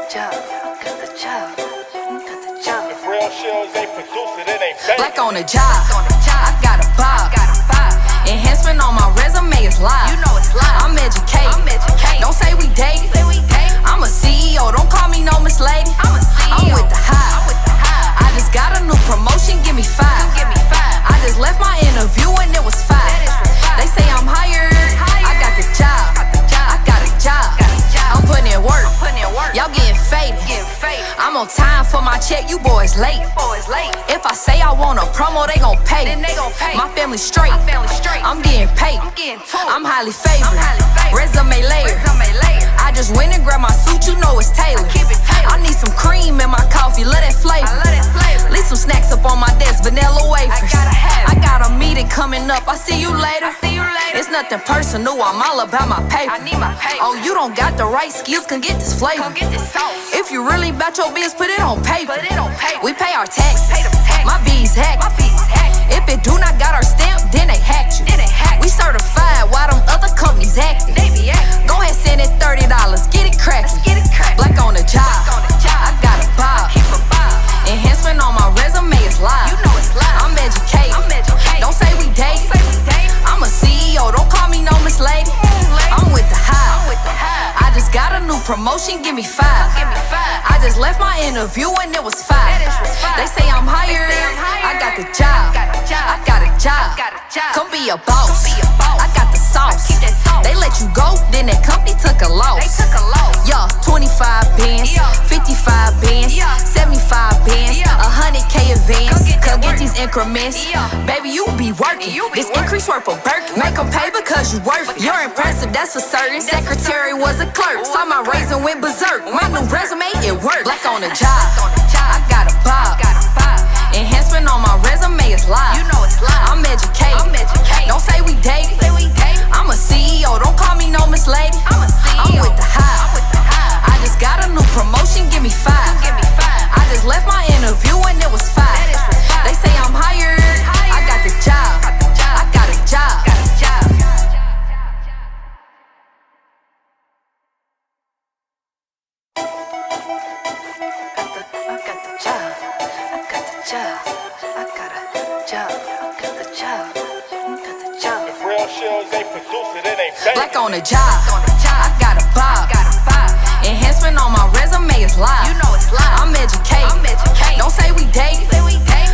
job, got the job, got the job. If real shells ain't producing, it ain't bang. Like on a job, I got a bob. Enhancement on my resume is live. You know it's live. I'm educated. Don't say we dated. I'm a CEO. Don't call me no Miss Lady. I'm with the high. I just got a new promotion. Give me 5. I just left my interview and it was 5. They say I'm hired. I got the job. I got a job. I'm putting in work. Y'all getting faded. I'm on time for my check. You boys late. If I say I want a promo, they gon' pay. My family straight. I'm getting paid. I'm highly favored. Resume layer. I just went and grabbed my suit. You know it's tailored. I need some cream in my coffee. Let it flavor. Leave some snacks up on my desk. Vanilla wafers. I got a meeting coming up. I see you later. It's nothing personal. I'm all about my paper. Oh, you don't got the right skills. Can get this flavor. If you really about your biz, put it on paper. We pay our taxes. My B's hacked. If it do not got our stamp, then they hacked you. We certified while them other companies acting. Go ahead, send it $30. Get it crackin'. Black on the job. I got a bob. Enhancement on my resume is live. I'm educated. Don't say we date. I'm a CEO. Don't call me no Miss Lady. I'm with the high. I just got a new promotion. Give me 5. I just left my interview and it was 5. They say I'm hired. I got the job. I got a job. Come be a boss. I got the sauce. They let you go, then that company took a loss. Yeah, 25 bands, 55 bands, 75 bands, 100K advance. Come get these increments. Baby, you be working. This increase worth a Birkin. Make them pay because you worth it. You're impressive, that's for certain. Secretary was a clerk. Saw my raise and went berserk. My new resume, it worked. Like on the job. I got a bob. Enhancement on my resume is live. I'm educated. Don't say we dated. I'm a CEO. Don't call me no Miss Lady. I'm with the high. I just got a new promotion. Give me 5. I just left my interview and it was 5. They say I'm hired. I got the job. I got a job. If real shells ain't producing, it ain't bang. Like on a job, I got a bob. Enhancement on my resume is live. I'm educated. Don't say we dated.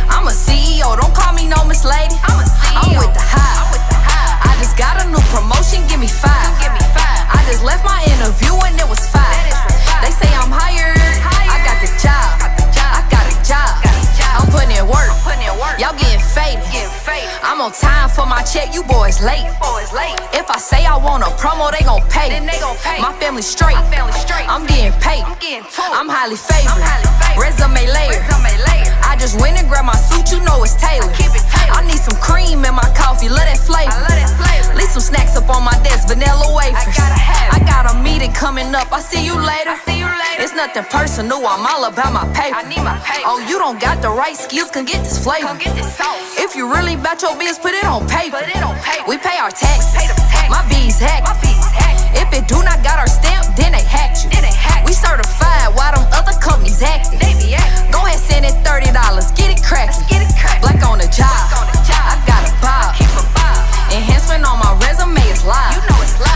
I'm a CEO. Don't call me no Miss Lady. I'm with the high. I just got a new promotion. Give me 5. I just left my interview and it was 5. They say I'm hired. I got the job. I got a job. I'm putting in work. Y'all getting faded. I'm on time for my check. You boys late. If I say I want a promo, they gon' pay. My family straight. I'm getting paid. I'm highly favored. Resume layer. I just went and grabbed my suit. You know it's tailored. I need some cream in my coffee. Let it flavor. Leave some snacks up on my desk. Vanilla wafers. I got a meeting coming up. I see you later. It's nothing personal. I'm all about my paper. Oh, you don't got the right skills. Can get this flavor. If you really about your biz, put it on paper. We pay our taxes. My B's hacked. If it do not got our stamp, then they hacked you. We certified while them other companies acting. Go ahead, send it $30. Get it crackin'. Black on the job. I got a bob. Enhancement on my resume is live.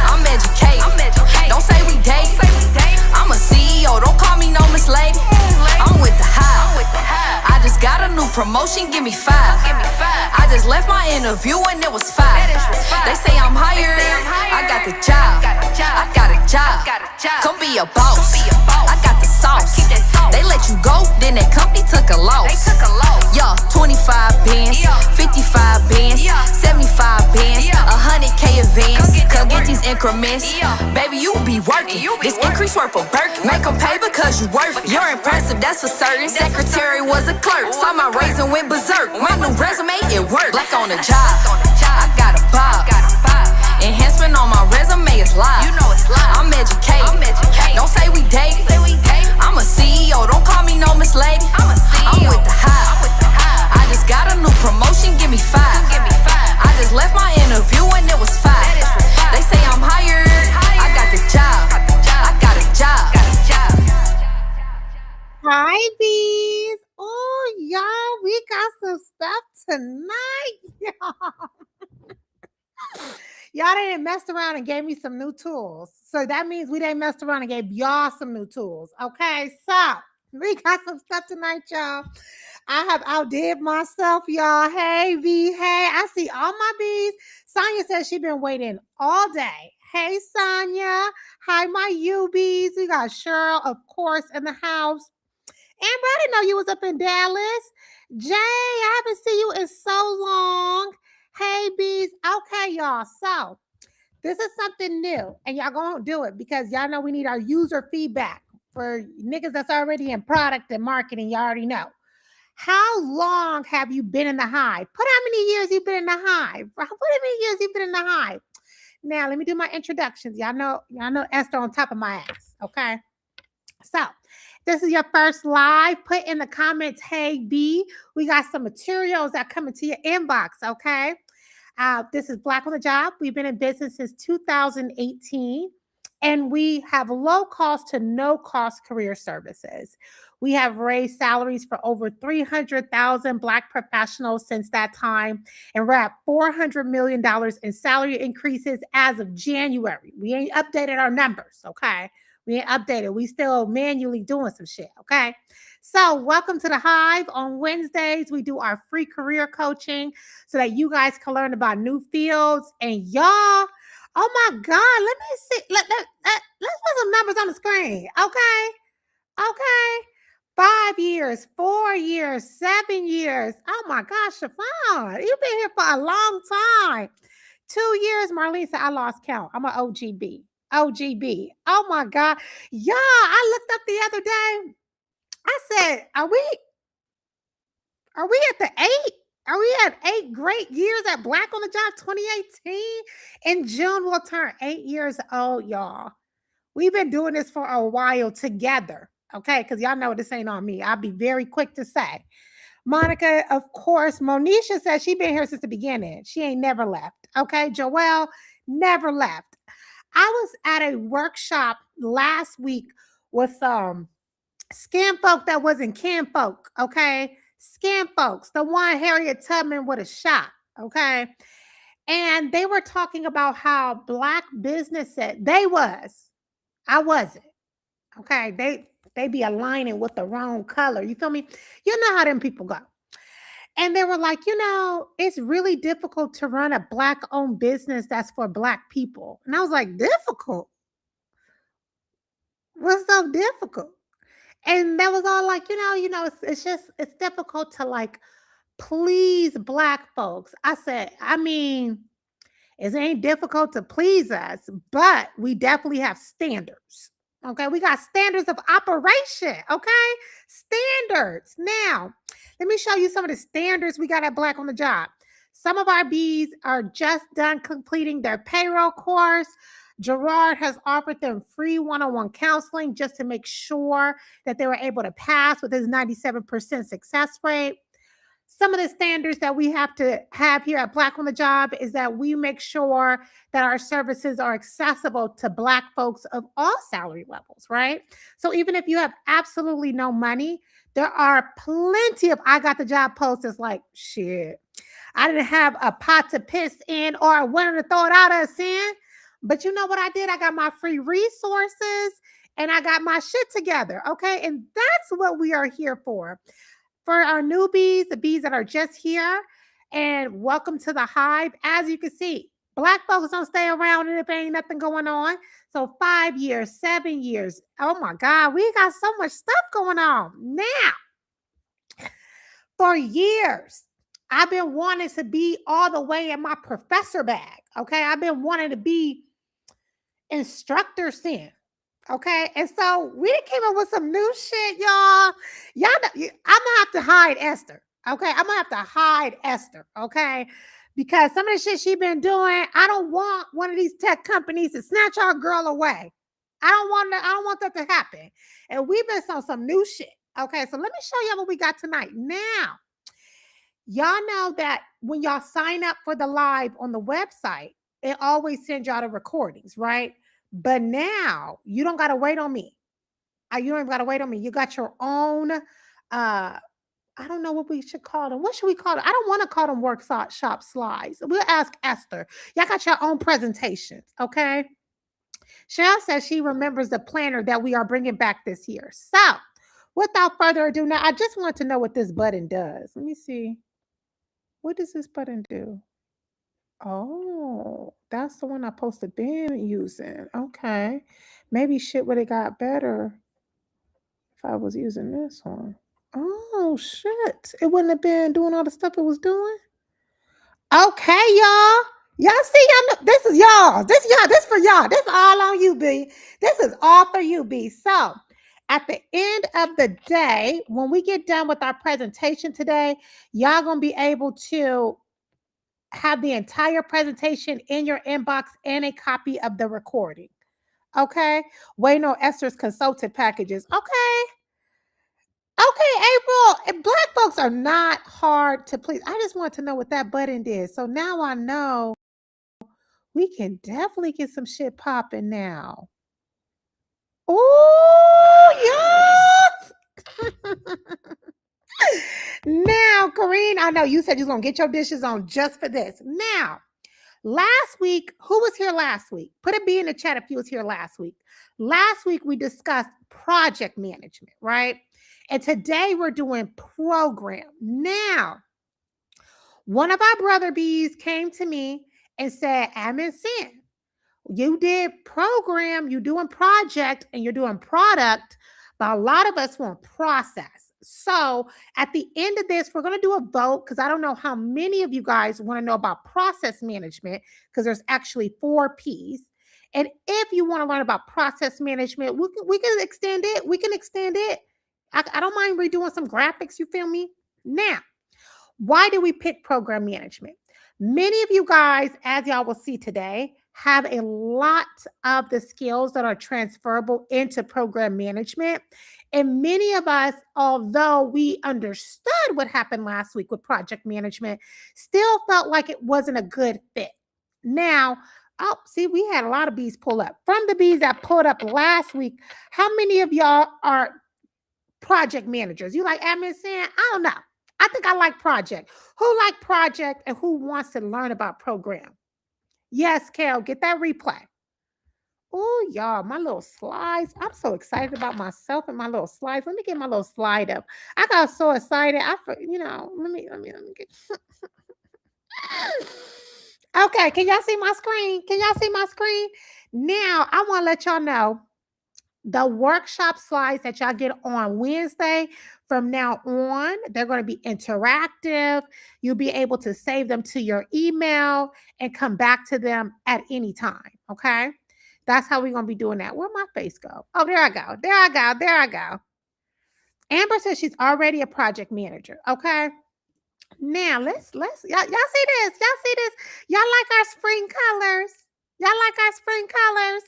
I'm educated. Don't say we dated. I'm a CEO. Don't call me no Miss Lady. I'm with the high. I just got a new promotion. Give me 5. I just left my interview and it was 5. They say I'm hired. I got the job. I got a job. Come be a boss. I got the sauce. They let you go, then that company took a loss. Yeah, 25 bands, 55 bands, 75 bands, 100K advance. Come get these increments. Baby, you be working. This increase worth a Birkin. Make them pay because you worth it. You're impressive, that's for certain. Secretary was a clerk. Saw my raise and went berserk. My new resume, it worked. Like on the job. I got a bob. Enhancement on my resume is live. I'm educated. Don't say we dated. I'm a CEO. Don't call me no Miss Lady. I'm with the high. I just got a new promotion. Give me 5. I just left my interview and it was 5. They say I'm hired. I got the job. I got a job. Hi, bees. Oh, y'all, we got some stuff tonight. Y'all didn't mess around and gave me some new tools. So that means we didn't mess around and gave y'all some new tools. Okay, so we got some stuff tonight, y'all. I have outdid myself, y'all. Hey, V. Hey, I see all my bees. Sonya says she's been waiting all day. Hey, Sonya. Hi, my UBs. We got Cheryl, of course, in the house. Amber, I didn't know you was up in Dallas. Jay, I haven't seen you in so long. Hey, bees. Okay, y'all. So this is something new, and y'all gonna do it because y'all know we need our user feedback for niggas that's already in product and marketing. Y'all already know. How long have you been in the hive? Put how many years you've been in the hive. Put how many years you've been in the hive. Now let me do my introductions. Y'all know Esther on top of my ass. Okay. So, this is your first live. Put in the comments, hey B. We got some materials that come into your inbox, okay? This is Black on the Job. We've been in business since 2018, and we have low cost to no cost career services. We have raised salaries for over 300,000 Black professionals since that time, and we're at $400 million in salary increases as of January. We ain't updated our numbers, okay? We ain't updated. We still manually doing some shit, okay? So, welcome to the Hive. On Wednesdays, we do our free career coaching so that you guys can learn about new fields. And y'all, oh my God, let me see. Let's put some numbers on the screen, okay? Okay. 5 years, 4 years, 7 years. Oh my gosh, Chiffon, you've been here for a long time. 2 years, Marlene said, I lost count. I'm an OGB. OGB. Oh my God. Y'all, I looked up the other day. I said, are we at the eight? Are we at 8 great years at Black on the Job 2018? In June, we'll turn 8 years old, y'all. We've been doing this for a while together, okay? Because y'all know this ain't on me. I'll be very quick to say. Monica, of course, Monisha says she been here since the beginning. She ain't never left, okay? Joelle never left. I was at a workshop last week with scam folk that wasn't cam folk, okay? Scam folks, the one Harriet Tubman would have shot, okay? And they were talking about how Black businesses, I wasn't, okay? They be aligning with the wrong color. You feel me? You know how them people go. And they were like, it's really difficult to run a Black owned business that's for Black people. And I was like, difficult? What's so difficult? And that was all like, it's difficult to like please Black folks. I said, I mean, it ain't difficult to please us, but we definitely have standards. Okay, we got standards of operation. Okay, standards. Now, let me show you some of the standards we got at Black on the Job. Some of our bees are just done completing their payroll course. Gerard has offered them free one-on-one counseling just to make sure that they were able to pass with his 97% success rate. Some of the standards that we have to have here at Black on the Job is that we make sure that our services are accessible to Black folks of all salary levels, right? So even if you have absolutely no money, there are plenty of I got the job posts that's like, shit, I didn't have a pot to piss in or I wanted to throw it out of sin. But you know what I did? I got my free resources and I got my shit together, okay? And that's what we are here for. For our newbies, the bees that are just here, and welcome to the Hive. As you can see, Black folks don't stay around and if ain't nothing going on. So 5 years, 7 years. Oh my God, we got so much stuff going on. Now, for years, I've been wanting to be all the way in my professor bag. Okay. I've been wanting to be instructor sin. Okay. And so we came up with some new shit, y'all. Y'all know, I'm gonna have to hide Esther. Okay. I'm gonna have to hide Esther. Okay. Because some of the shit she been doing, I don't want one of these tech companies to snatch our girl away. I don't want that to happen. And we've been on some new shit. Okay. So let me show y'all what we got tonight. Now, y'all know that when y'all sign up for the live on the website, it always sends y'all the recordings, right? But now you don't got to wait on me. You don't even gotta wait on me. You got your own I don't know what we should call them. What should we call them? I don't want to call them workshop slides. We'll ask Esther. Y'all got your own presentations, okay? Cheryl says she remembers the planner that we are bringing back this year. So, without further ado, now I just want to know what this button does. Let me see. What does this button do? Oh, that's the one I supposed to been using. Okay. Maybe shit would have got better if I was using this one. Oh shit. It wouldn't have been doing all the stuff it was doing. Okay, y'all. Y'all see, y'all know, this is y'all. This for y'all. This all on you, B. This is all for you, B. So at the end of the day, when we get done with our presentation today, y'all gonna be able to have the entire presentation in your inbox and a copy of the recording. Okay. Waiting on Esther's consultant packages. Okay. Okay, April. Black folks are not hard to please. I just want to know what that button did. So now I know we can definitely get some shit popping now. Oh, yeah. Now, Corrine, I know you said you was going to get your dishes on just for this. Now, last week, who was here last week? Put a B in the chat if you was here last week. Last week, we discussed project management, right? And today we're doing program. Now, one of our brother bees came to me and said, Admin Sin, you did program, you're doing project, and you're doing product, but a lot of us want process. So at the end of this, we're going to do a vote because I don't know how many of you guys want to know about process management because there's actually 4 P's. And if you want to learn about process management, we can extend it. We can extend it. I don't mind redoing some graphics. You feel me? Now, why do we pick program management? Many of you guys, as y'all will see today, have a lot of the skills that are transferable into program management. And many of us, although we understood what happened last week with project management, still felt like it wasn't a good fit. Now, oh, see, we had a lot of bees pull up. From the bees that pulled up last week, how many of y'all are project managers? You like Admin Sin? I don't know. I think I like project. Who like project and who wants to learn about program? Yes, Kel, get that replay. Oh, y'all, my little slides. I'm so excited about myself and my little slides. Let me get my little slide up. I got so excited. Let me get. Okay, can y'all see my screen? Can y'all see my screen? Now, I want to let y'all know the workshop slides that y'all get on Wednesday, from now on, they're going to be interactive. You'll be able to save them to your email and come back to them at any time. Okay. That's how we're going to be doing that. Where'd my face go? Oh, there I go. There I go. There I go. Amber says she's already a project manager. Okay. Now y'all see this. Y'all see this. Y'all like our spring colors. Y'all like our spring colors.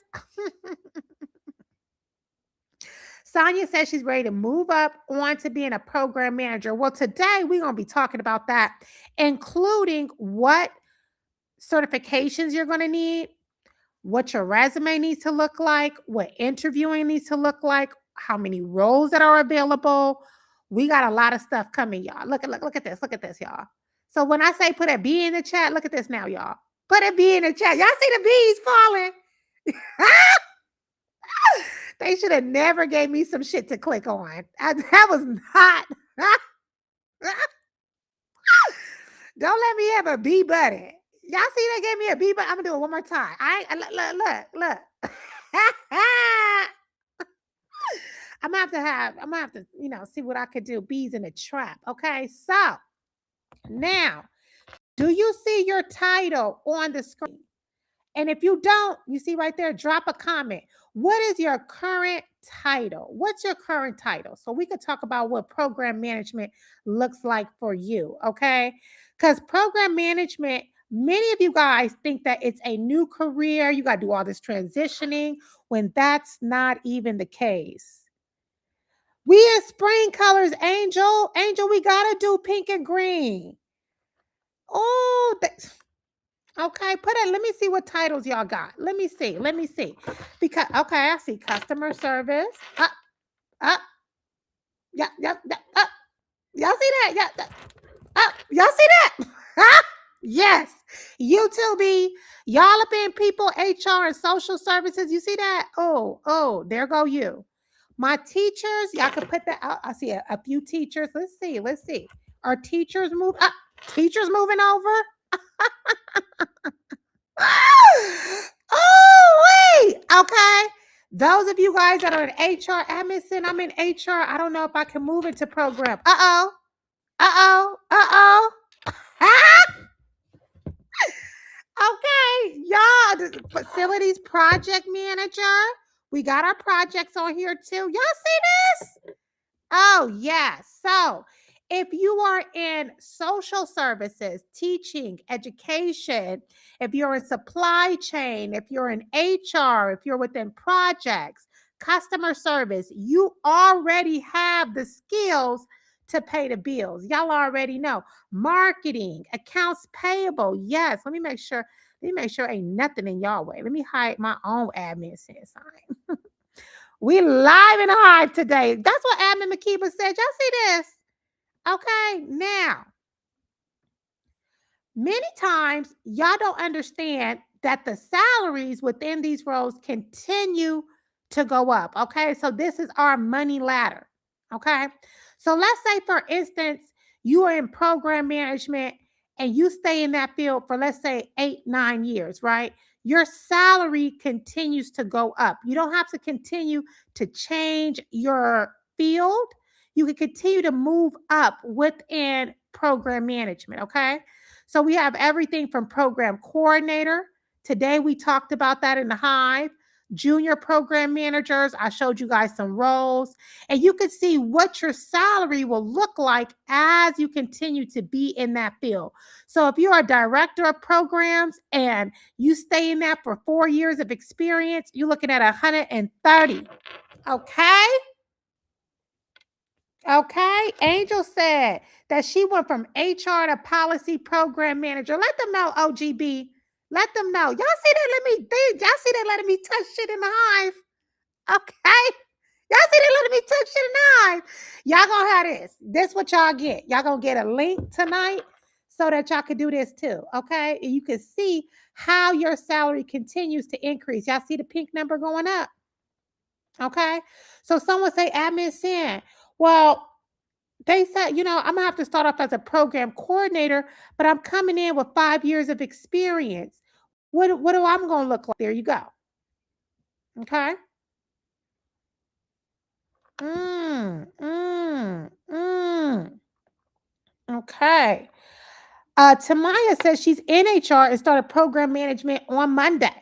Sonia says she's ready to move up on to being a program manager. Well, today we're going to be talking about that, including what certifications you're going to need, what your resume needs to look like, what interviewing needs to look like, how many roles that are available. We got a lot of stuff coming, y'all. Look at this. Look at this, y'all. So when I say put a B in the chat, look at this now, y'all. Put a B in the chat. Y'all see the bees falling? They should have never gave me some shit to click on. That was not. Don't let me have a B button. Y'all see they gave me a B button? I'm gonna do it one more time. Look. I'm gonna have to, see what I could do. Bees in a trap. Okay, so now, do you see your title on the screen? And if you don't, you see right there, drop a comment. What is your current title? What's your current title? So we could talk about what program management looks like for you, okay? Because program management, many of you guys think that it's a new career. You got to do all this transitioning when that's not even the case. We in spring colors, Angel. Angel, we got to do pink and green. Oh, okay, put it. Let me see what titles y'all got. Let me see. Because, okay, I see customer service. Up. Yeah, yeah, yeah, up. Y'all see that? Yeah. Up. Y'all see that? Yes. You too, B. Y'all up in people, HR and social services. You see that? Oh, there go you. My teachers, y'all can put that out. I see a few teachers. Let's see. Are teachers move up? Teachers moving over? Oh, wait. Okay. Those of you guys that are in HR, I'm in HR. I don't know if I can move into program. Uh-oh. Uh-oh. Uh-oh. Okay, y'all, the facilities project manager. We got our projects on here too. Y'all see this? Oh, yes. So, if you are in social services, teaching, education, if you're in supply chain, if you're in HR, if you're within projects, customer service, you already have the skills to pay the bills. Y'all already know. Marketing, accounts payable. Yes, let me make sure. Let me make sure ain't nothing in y'all way. Let me hide my own admin sign. We live in a hive today. That's what Admin Makiba said. Y'all see this? Okay, now, many times y'all don't understand that the salaries within these roles continue to go up. Okay, so this is our money ladder. Okay, so let's say, for instance, you are in program management and you stay in that field for, let's say, 8, 9 years, right? Your salary continues to go up. You don't have to continue to change your field. You can continue to move up within program management. Okay, so we have everything from program coordinator. Today we talked about that in the hive. Junior program managers. I showed you guys some roles, and you can see what your salary will look like as you continue to be in that field. So if you're a director of programs and you stay in that for 4 years of experience, you're looking at 130. Okay. Okay. Angel said that she went from HR to policy program manager. Let them know, OGB. Let them know. Y'all see that? Y'all see that letting me touch shit in the hive? Okay. Y'all see that letting me touch shit in the hive? Y'all gonna have this. This what y'all get. Y'all gonna get a link tonight so that y'all can do this too. Okay. And you can see how your salary continues to increase. Y'all see the pink number going up. Okay. So someone say admin sin. Well, they said, I'm gonna have to start off as a program coordinator, but I'm coming in with 5 years of experience. What do I'm gonna look like? There you go. Okay. Mm, mm, mm. Okay. Tamaya says she's in HR and started program management on Monday.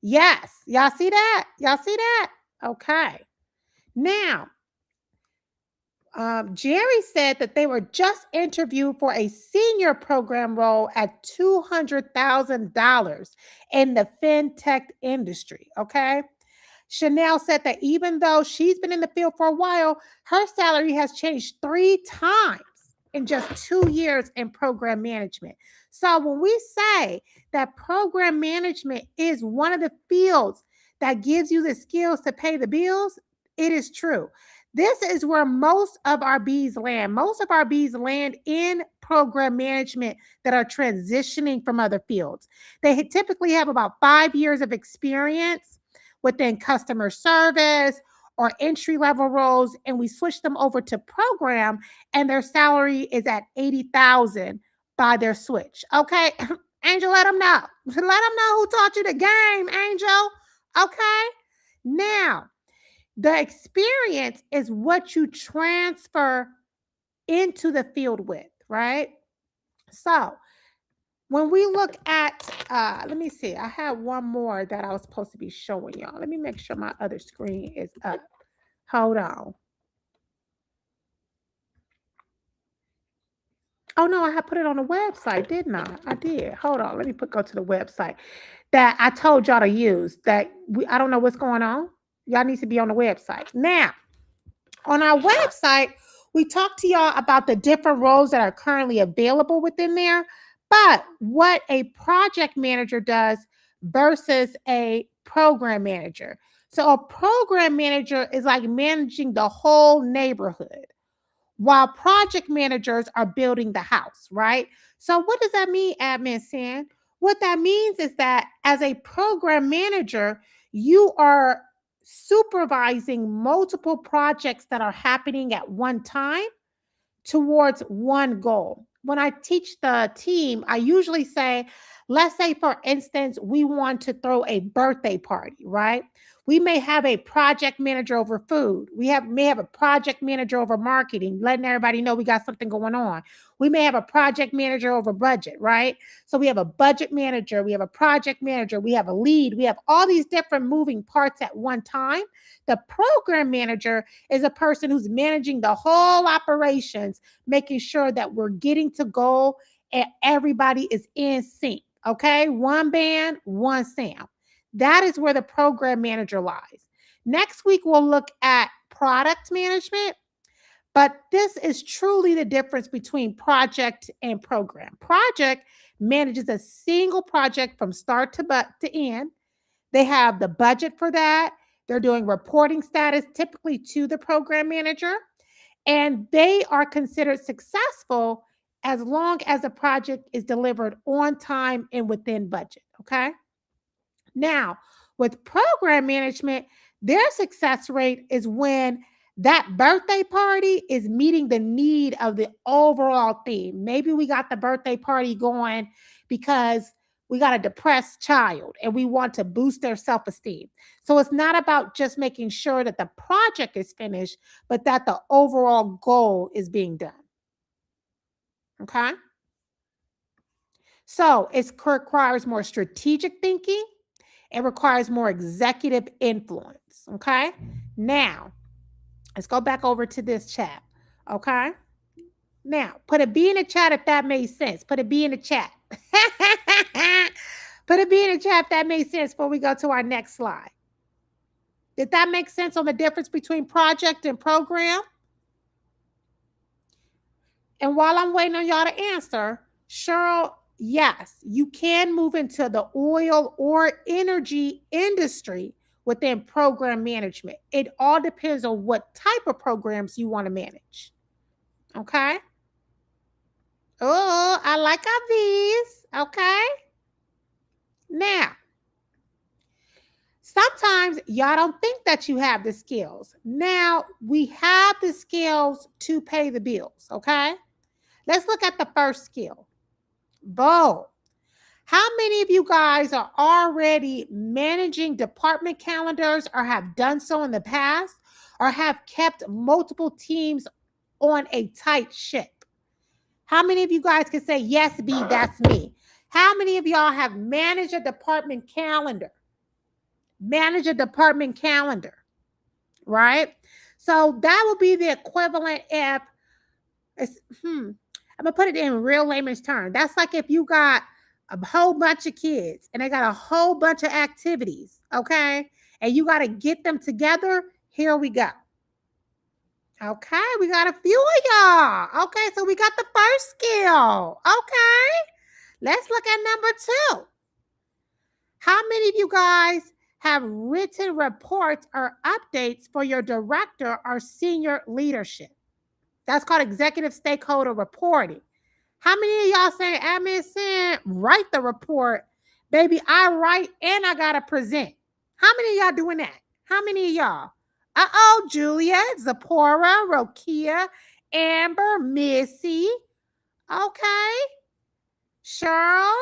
Yes. Y'all see that? Y'all see that? Okay. Now, Jerry said that they were just interviewed for a senior program role at $200,000 in the fintech industry. Okay. Chanel said that even though she's been in the field for a while, her salary has changed 3 times in just 2 years in program management. So when we say that program management is one of the fields that gives you the skills to pay the bills, it is true. This is where most of our bees land. Most of our bees land in program management that are transitioning from other fields. They typically have about 5 years of experience within customer service or entry level roles, and we switch them over to program, and their salary is at 80,000 by their switch. Okay, Angel, let them know. Let them know who taught you the game, Angel. Okay, now the experience is what you transfer into the field with, right? So when we look at, let me see, I have one more that I was supposed to be showing y'all. Let me make sure my other screen is up. Hold on. Oh no, I had put it on the website, didn't I? I did. Hold on. Let me go to the website that I told y'all to use. I don't know what's going on. Y'all need to be on the website. Now, on our website, we talk to y'all about the different roles that are currently available within there, but what a project manager does versus a program manager. So a program manager is like managing the whole neighborhood, while project managers are building the house, right? So what does that mean, Admin San? What that means is that as a program manager, you are supervising multiple projects that are happening at one time towards one goal. When I teach the team, I usually say, let's say, for instance, we want to throw a birthday party, right? We may have a project manager over food. May have a project manager over marketing, letting everybody know we got something going on. We may have a project manager over budget, right? So we have a budget manager, we have a project manager, we have a lead, we have all these different moving parts at one time. The program manager is a person who's managing the whole operations, making sure that we're getting to goal and everybody is in sync. Okay, one band, one sound. That is where the program manager lies. Next week, we'll look at product management, but this is truly the difference between project and program. Project manages a single project from start to end. They have the budget for that. They're doing reporting status typically to the program manager, and they are considered successful as long as the project is delivered on time and within budget. Okay. Now, with program management, their success rate is when that birthday party is meeting the need of the overall theme. Maybe we got the birthday party going because we got a depressed child and we want to boost their self esteem. So it's not about just making sure that the project is finished, but that the overall goal is being done. Okay. So it requires more strategic thinking. It requires more executive influence. Okay. Now, let's go back over to this chat. Okay. Now, put a B in the chat if that made sense. Put a B in the chat. Put a B in the chat if that made sense before we go to our next slide. Did that make sense on the difference between project and program? And while I'm waiting on y'all to answer, Cheryl, yes, you can move into the oil or energy industry within program management. It all depends on what type of programs you want to manage. Okay. Oh, I like our V's. Okay. Now, sometimes y'all don't think that you have the skills. Now, we have the skills to pay the bills. Okay. Let's look at the first skill. Bold. How many of you guys are already managing department calendars or have done so in the past or have kept multiple teams on a tight ship? How many of you guys can say, yes, B, that's me? How many of y'all have managed a department calendar? Manage a department calendar, right? So that would be the equivalent if, I'm going to put it in real layman's terms. That's like if you got a whole bunch of kids and they got a whole bunch of activities, okay? And you got to get them together. Here we go. Okay, we got a few of y'all. Okay, so we got the first skill. Okay, let's look at number 2. How many of you guys have written reports or updates for your director or senior leadership? That's called executive stakeholder reporting. How many of y'all saying, admin saying, write the report? Baby, I write and I got to present. How many of y'all doing that? How many of y'all? Uh-oh, Julia, Zipporah, Rokia, Amber, Missy. Okay. Cheryl.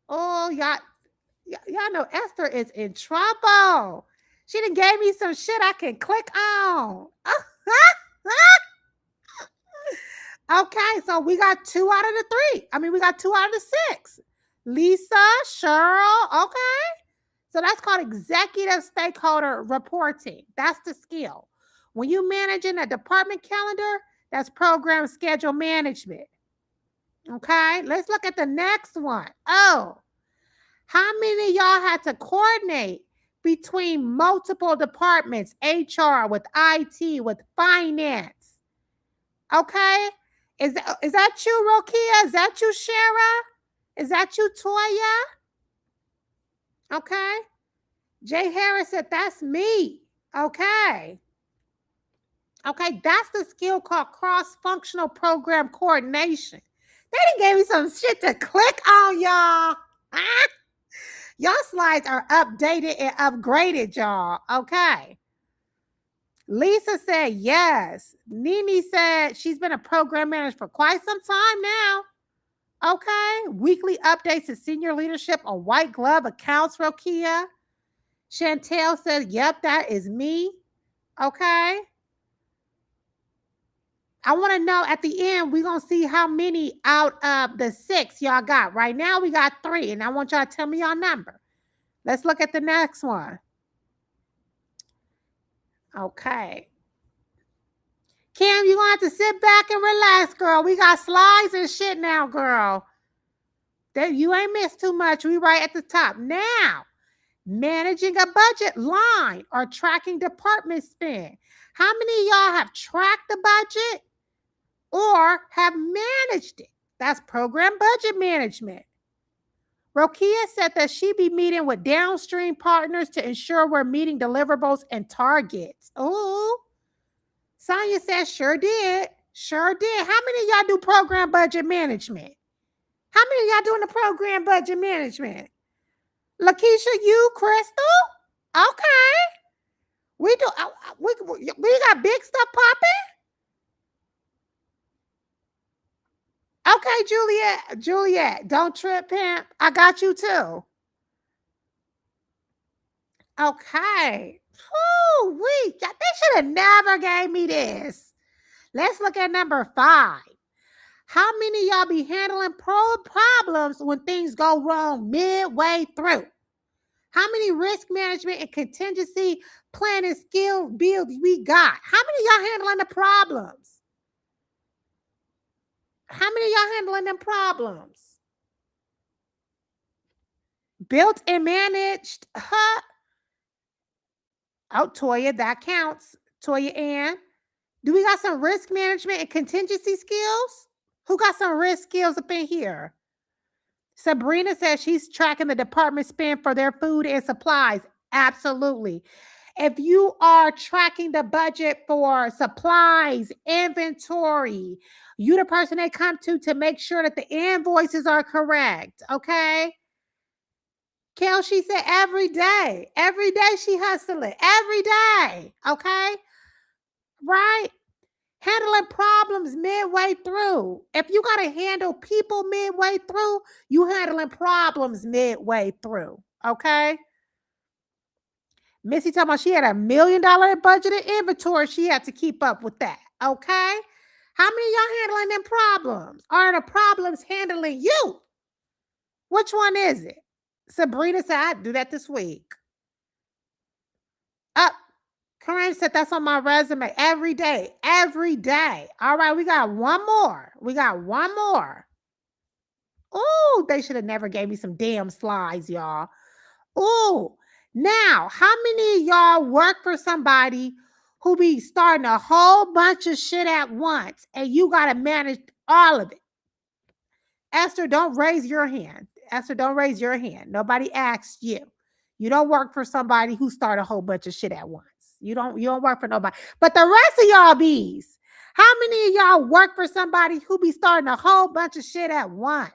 Oh, y'all know Esther is in trouble. She done gave me some shit I can click on. Okay, so we got 2 out of the 3. We got 2 out of the 6. Lisa, Cheryl, okay. So that's called executive stakeholder reporting. That's the skill. When you're managing a department calendar, that's program schedule management. Okay, let's look at the next one. Oh, how many of y'all had to coordinate between multiple departments, HR, with IT, with finance? Okay, is that you, Rokia? Is that you, Shara? Is that you, Toya? Okay. Jay Harris said, that's me. Okay. Okay, that's the skill called cross-functional program coordination. They done gave me some shit to click on, y'all. Ah, y'all slides are updated and upgraded, y'all. Okay. Lisa said yes. Nini said she's been a program manager for quite some time now. Okay. Weekly updates to senior leadership on white glove accounts, Rokia. Chantel said, yep, that is me. Okay. I want to know at the end, we're going to see how many out of the 6 y'all got. Right now, we got 3, and I want y'all to tell me your number. Let's look at the next one. Okay. Kim, you're going to have to sit back and relax, girl. We got slides and shit now, girl. You ain't missed too much. We right at the top. Now, managing a budget line or tracking department spend. How many of y'all have tracked the budget or have managed it? That's program budget management. Rokia said that she be meeting with downstream partners to ensure we're meeting deliverables and targets. Oh, Sonia says sure did. Sure did. How many of y'all do program budget management? How many of y'all doing the program budget management? Lakeisha, you, Crystal? Okay. We do. We got big stuff popping. Okay, Juliet. Juliet, don't trip, pimp. I got you too. Okay. Oh, they should have never gave me this. Let's look at number 5. How many of y'all be handling problems when things go wrong midway through? How many risk management and contingency planning skill builds we got? How many of y'all handling the problems? How many of y'all handling them problems? Built and managed. Huh? Oh, Toya, that counts. Toya Ann. Do we got some risk management and contingency skills? Who got some risk skills up in here? Sabrina says she's tracking the department spend for their food and supplies. Absolutely. If you are tracking the budget for supplies, inventory, you the person they come to make sure that the invoices are correct. Okay. Kel, she said every day. Every day she hustling. Every day. Okay. Right? Handling problems midway through. If you got to handle people midway through, you handling problems midway through. Okay. Missy talking about she had $1 million budgeted inventory. She had to keep up with that. Okay. How many of y'all handling them problems? Are the problems handling you? Which one is it? Sabrina said, I do that this week. Kareem said that's on my resume every day. Every day. All right, we got one more. We got one more. Oh, they should have never gave me some damn slides, y'all. Oh, now, how many of y'all work for somebody who be starting a whole bunch of shit at once and you got to manage all of it? Esther, don't raise your hand. Esther, don't raise your hand. Nobody asked you. You don't work for somebody who start a whole bunch of shit at once. You don't work for nobody. But the rest of y'all bees, how many of y'all work for somebody who be starting a whole bunch of shit at once?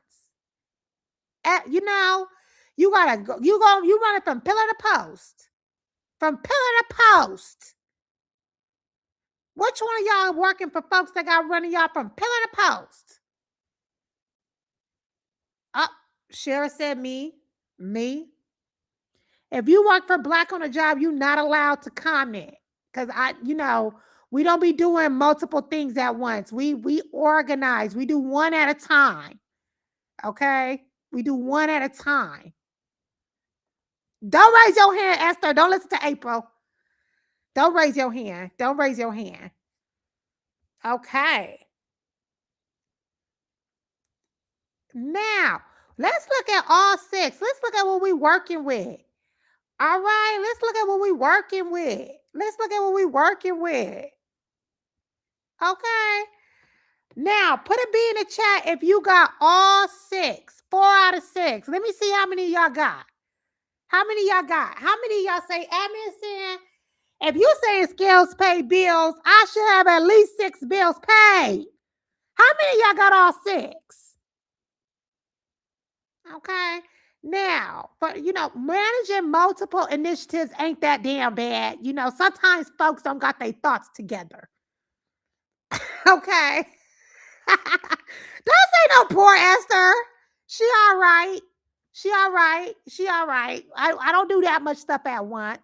You gotta go, you run it from pillar to post. From pillar to post. Which one of y'all working for folks that got running y'all from pillar to post? Shara said me. Me. If you work for Black on a job, you're not allowed to comment. Because we don't be doing multiple things at once. We organize. We do one at a time. Okay? We do one at a time. Don't raise your hand, Esther. Don't listen to April. Don't raise your hand. Don't raise your hand. Okay. Now, let's look at all 6. Let's look at what we're working with. All right, let's look at what we're working with. Let's look at what we're working with. Okay. Now, put a B in the chat if you got all 6. 4 out of 6. Let me see how many y'all got. How many y'all got? How many y'all say admin saying? If you saying skills pay bills, I should have at least 6 bills paid. How many y'all got all 6? Okay. Now, for managing multiple initiatives ain't that damn bad. Sometimes folks don't got their thoughts together. Okay. Don't say no poor Esther. She all right. She all right. She all right. I don't do that much stuff at once.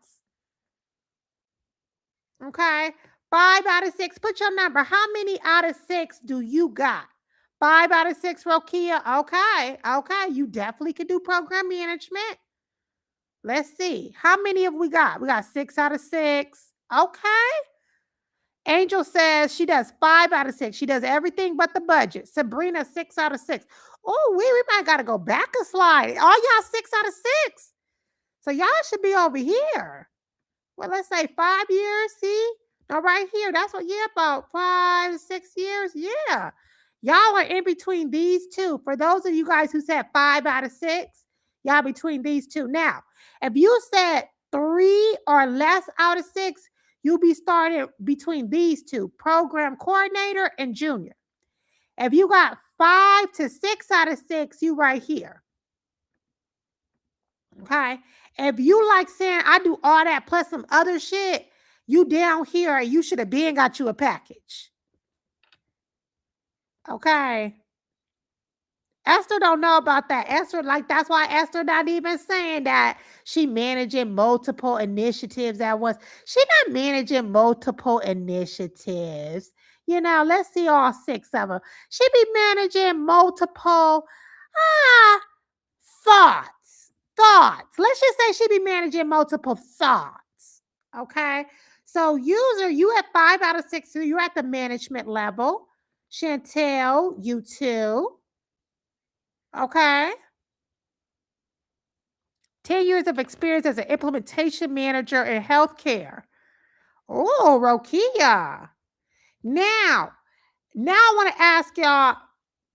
Okay. 5 out of 6. Put your number. How many out of 6 do you got? 5 out of 6, Rokia. Okay. Okay. You definitely can do program management. Let's see. How many have we got? We got 6 out of 6. Okay. Angel says she does 5 out of 6. She does everything but the budget. Sabrina, 6 out of 6. Oh, we might gotta go back a slide. All y'all 6 out of 6. So y'all should be over here. Well, let's say 5 years. See? No, right here. That's what, yeah, about 5 to 6 years. Yeah. Y'all are in between these two. For those of you guys who said 5 out of 6, y'all between these two. Now, if you said 3 or less out of 6, you'll be starting between these two, program coordinator and junior. If you got 5 to 6 out of 6, you right here. Okay. If you like saying I do all that plus some other shit, you down here, you should have been got you a package. Okay. Esther don't know about that. Esther, that's why Esther not even saying that she managing multiple initiatives at once. She not managing multiple initiatives. Let's see all 6 of them. She be managing multiple thoughts. Thoughts. Let's just say she be managing multiple thoughts. Okay. So user, you at 5 out of 6, so you're at the management level. Chantel, you too. Okay. 10 years of experience as an implementation manager in healthcare. Oh, Rokia. Now I want to ask y'all,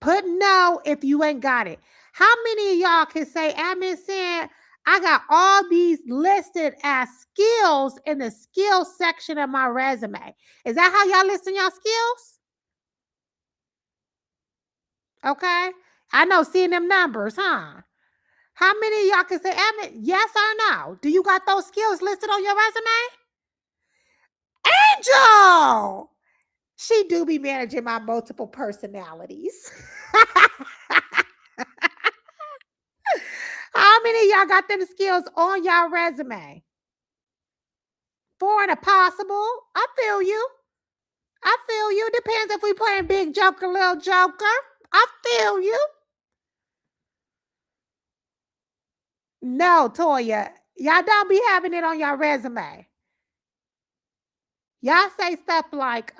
put no if you ain't got it. How many of y'all can say, admin said, I got all these listed as skills in the skills section of my resume? Is that how y'all listing y'all skills? Okay. I know seeing them numbers, huh? How many of y'all can say, admin, yes or no? Do you got those skills listed on your resume? Angel! She do be managing my multiple personalities. How many of y'all got them skills on y'all resume? 4 and a possible. I feel you. I feel you. Depends if we playing big joker, little joker. I feel you. No, Toya. Y'all don't be having it on your resume. Y'all say stuff like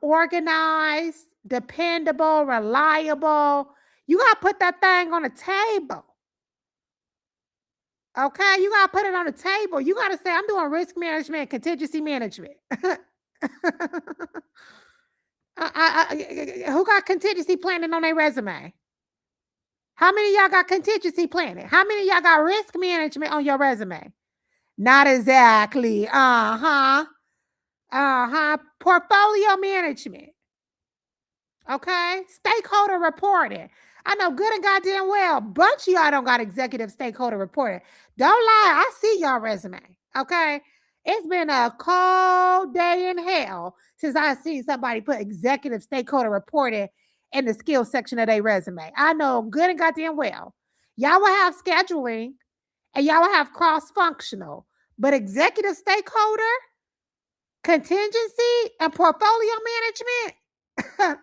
organized, dependable, reliable. You gotta put that thing on the table. Okay, you gotta put it on the table. You gotta say, I'm doing risk management, contingency management. Who got contingency planning on their resume? How many of y'all got contingency planning? How many of y'all got risk management on your resume? Not exactly. Portfolio management. Okay. Stakeholder reporting. I know good and goddamn well, bunch of y'all don't got executive stakeholder reporting. Don't lie. I see y'all resume. Okay. It's been a cold day in hell since I've seen somebody put executive stakeholder reporting in the skills section of their resume. I know good and goddamn well. Y'all will have scheduling and y'all will have cross-functional, but executive stakeholder, contingency, and portfolio management.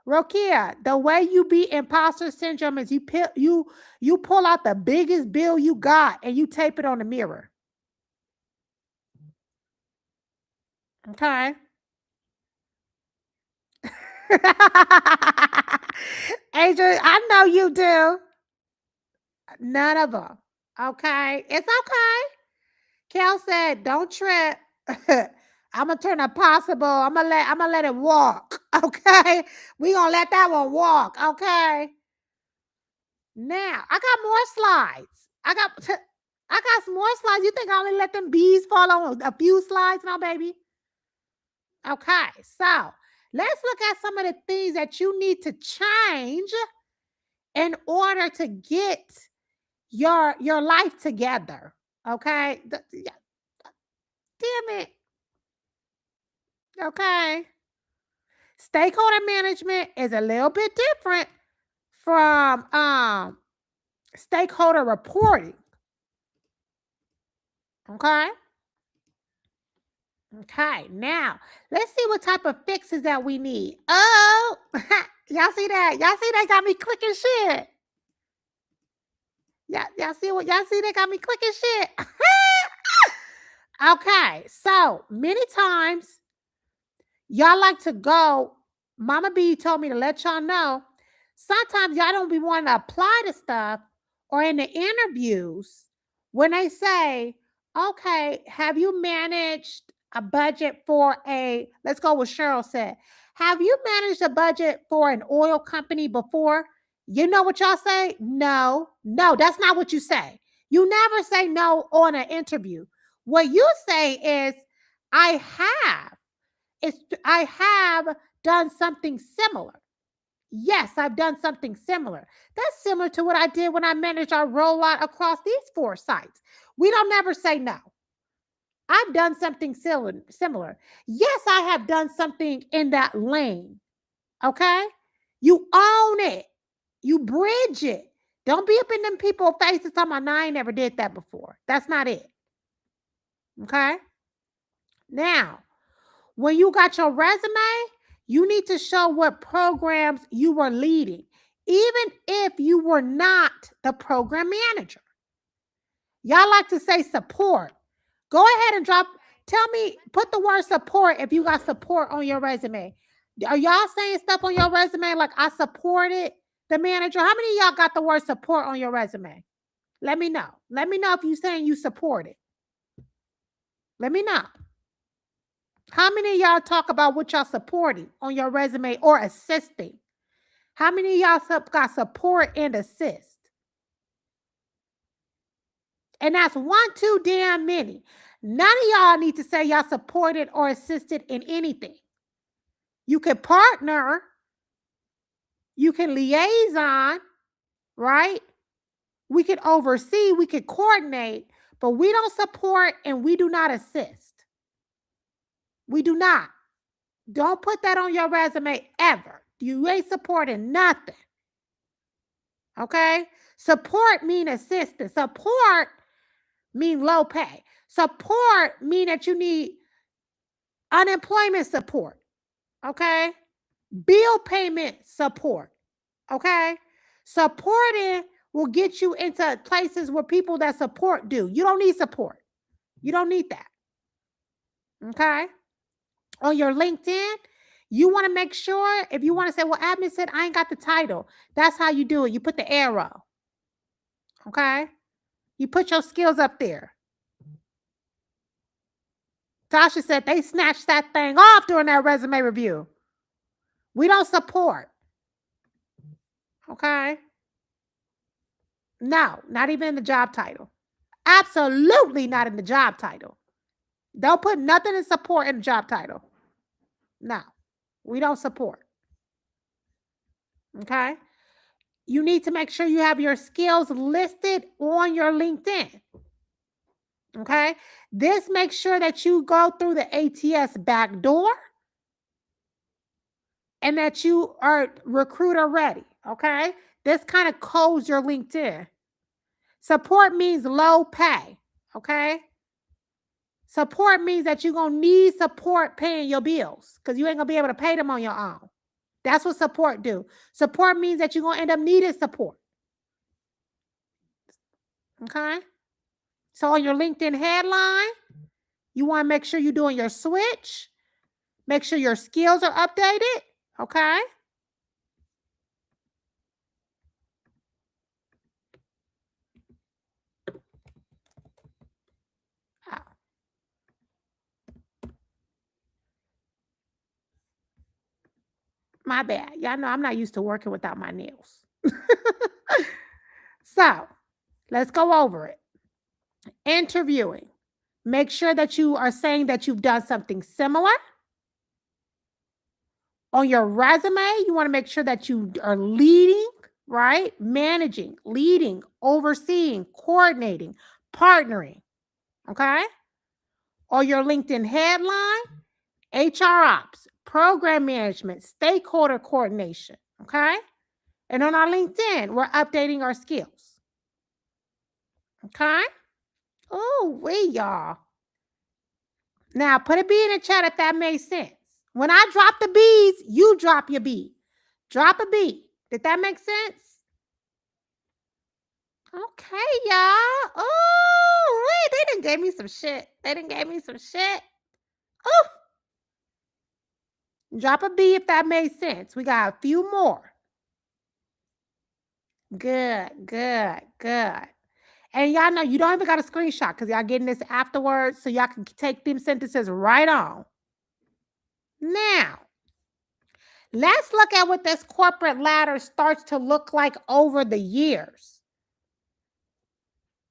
Rokia, the way you beat imposter syndrome is you pull out the biggest bill you got and you tape it on the mirror. Okay. Adrian, I know you do. None of them. Okay. It's okay. Kel said, don't trip. I'm gonna turn a possible. I'm gonna let it walk. Okay. We gonna let that one walk. Okay. Now I got more slides. I got some more slides. You think I only let them bees fall on a few slides now, baby? Okay, so let's look at some of the things that you need to change in order to get your life together. Okay, damn it. Okay, stakeholder management is a little bit different from stakeholder reporting. Okay. Okay, now let's see what type of fixes that we need. Oh, y'all see that? Y'all see they got me clicking shit. Y'all see what y'all see? They got me clicking shit. Okay, so many times y'all like to go. Mama B told me to let y'all know. Sometimes y'all don't be wanting to apply to stuff or in the interviews when they say, okay, have you managed a budget for a, let's go with Cheryl said, have you managed a budget for an oil company before? You know what y'all say? No, no, that's not what you say. You never say no on an interview. What you say is, I have. I have done something similar. Yes, I've done something similar. That's similar to what I did when I managed our rollout across these 4 sites. We don't never say no. I've done something similar. Yes, I have done something in that lane. Okay? You own it. You bridge it. Don't be up in them people's faces talking about, no, I ain't never did that before. That's not it. Okay? Now, when you got your resume, you need to show what programs you were leading, even if you were not the program manager. Y'all like to say support. Go ahead and tell me, put the word support if you got support on your resume. Are y'all saying stuff on your resume like I supported the manager? How many of y'all got the word support on your resume? Let me know. Let me know if you're saying you support it. Let me know. How many of y'all talk about what y'all supporting on your resume or assisting? How many of y'all got support and assist? And that's one too damn many. None of y'all need to say y'all supported or assisted in anything. You can partner, you can liaison, right? We can oversee, we can coordinate, but we don't support and we do not assist. We do not. Don't put that on your resume ever. You ain't supporting nothing. Okay? Support mean assistance. Support mean low pay. Support mean that you need unemployment support. Okay? Bill payment support. Okay? Supporting will get you into places where people that support do. You don't need support. You don't need that. Okay? On your LinkedIn, you want to make sure, if you want to say, well, admin said I ain't got the title. That's how you do it. You put the arrow. Okay? You put your skills up there. Tasha said they snatched that thing off during that resume review. We don't support. Okay? No, not even in the job title. Absolutely not in the job title. Don't put nothing in support in the job title. No, we don't support. Okay? You need to make sure you have your skills listed on your LinkedIn. Okay? This makes sure that you go through the ATS back door and that you are recruiter ready. Okay? This kind of codes your LinkedIn. Support means low pay. Okay? Support means that you're going to need support paying your bills because you ain't going to be able to pay them on your own. That's what support do. Support means that you're going to end up needing support. Okay? So on your LinkedIn headline, you want to make sure you're doing your switch. Make sure your skills are updated. Okay? My bad. Y'all know I'm not used to working without my nails. So let's go over it. Interviewing. Make sure that you are saying that you've done something similar. On your resume, you want to make sure that you are leading, right? Managing, leading, overseeing, coordinating, partnering. Okay. Or your LinkedIn headline, HR ops, program management, stakeholder coordination. Okay. And on our LinkedIn, we're updating our skills. Okay. Oh, y'all. Now put a B in the chat if that makes sense. When I drop the B's, you drop your B. Drop a B. Did that make sense? Okay, y'all. Oh, wait, they done gave me some shit. Oh, drop a B if that made sense. We got a few more. Good. And y'all know you don't even got a screenshot because y'all getting this afterwards, so y'all can take them sentences right on. Now, let's look at what this corporate ladder starts to look like over the years.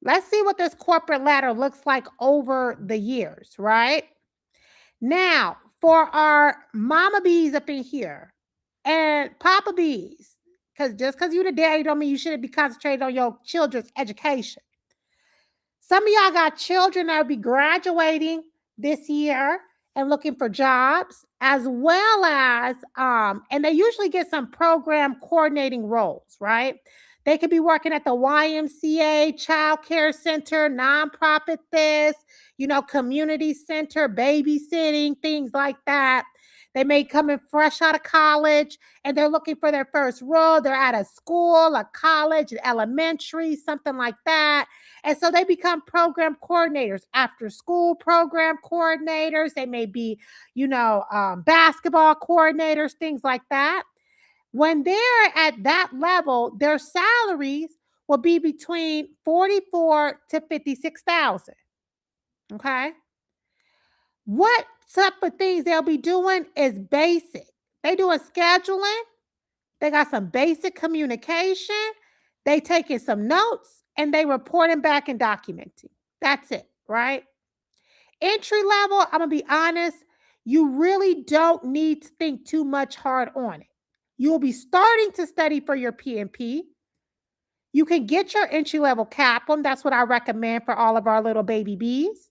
Let's see what this corporate ladder looks like over the years, right? Now, for our mama bees up in here and papa bees, because just because you're the daddy don't mean you shouldn't be concentrated on your children's education. Some of y'all got children that will be graduating this year and looking for jobs, as well as, and they usually get some program coordinating roles, right? They could be working at the YMCA, child care center, nonprofit this, community center, babysitting, things like that. They may come in fresh out of college and they're looking for their first role. They're at a school, a college, an elementary, something like that. And so they become program coordinators, after school program coordinators. They may be, basketball coordinators, things like that. When they're at that level, their salaries will be between 44 to 56,000. Okay. What type of things they'll be doing is basic. They doing scheduling. They got some basic communication. They taking some notes and they reporting back and documenting. That's it, right? Entry level, I'm going to be honest, you really don't need to think too much hard on it. You'll be starting to study for your PMP. You can get your entry level Kaplan. That's what I recommend for all of our little baby bees.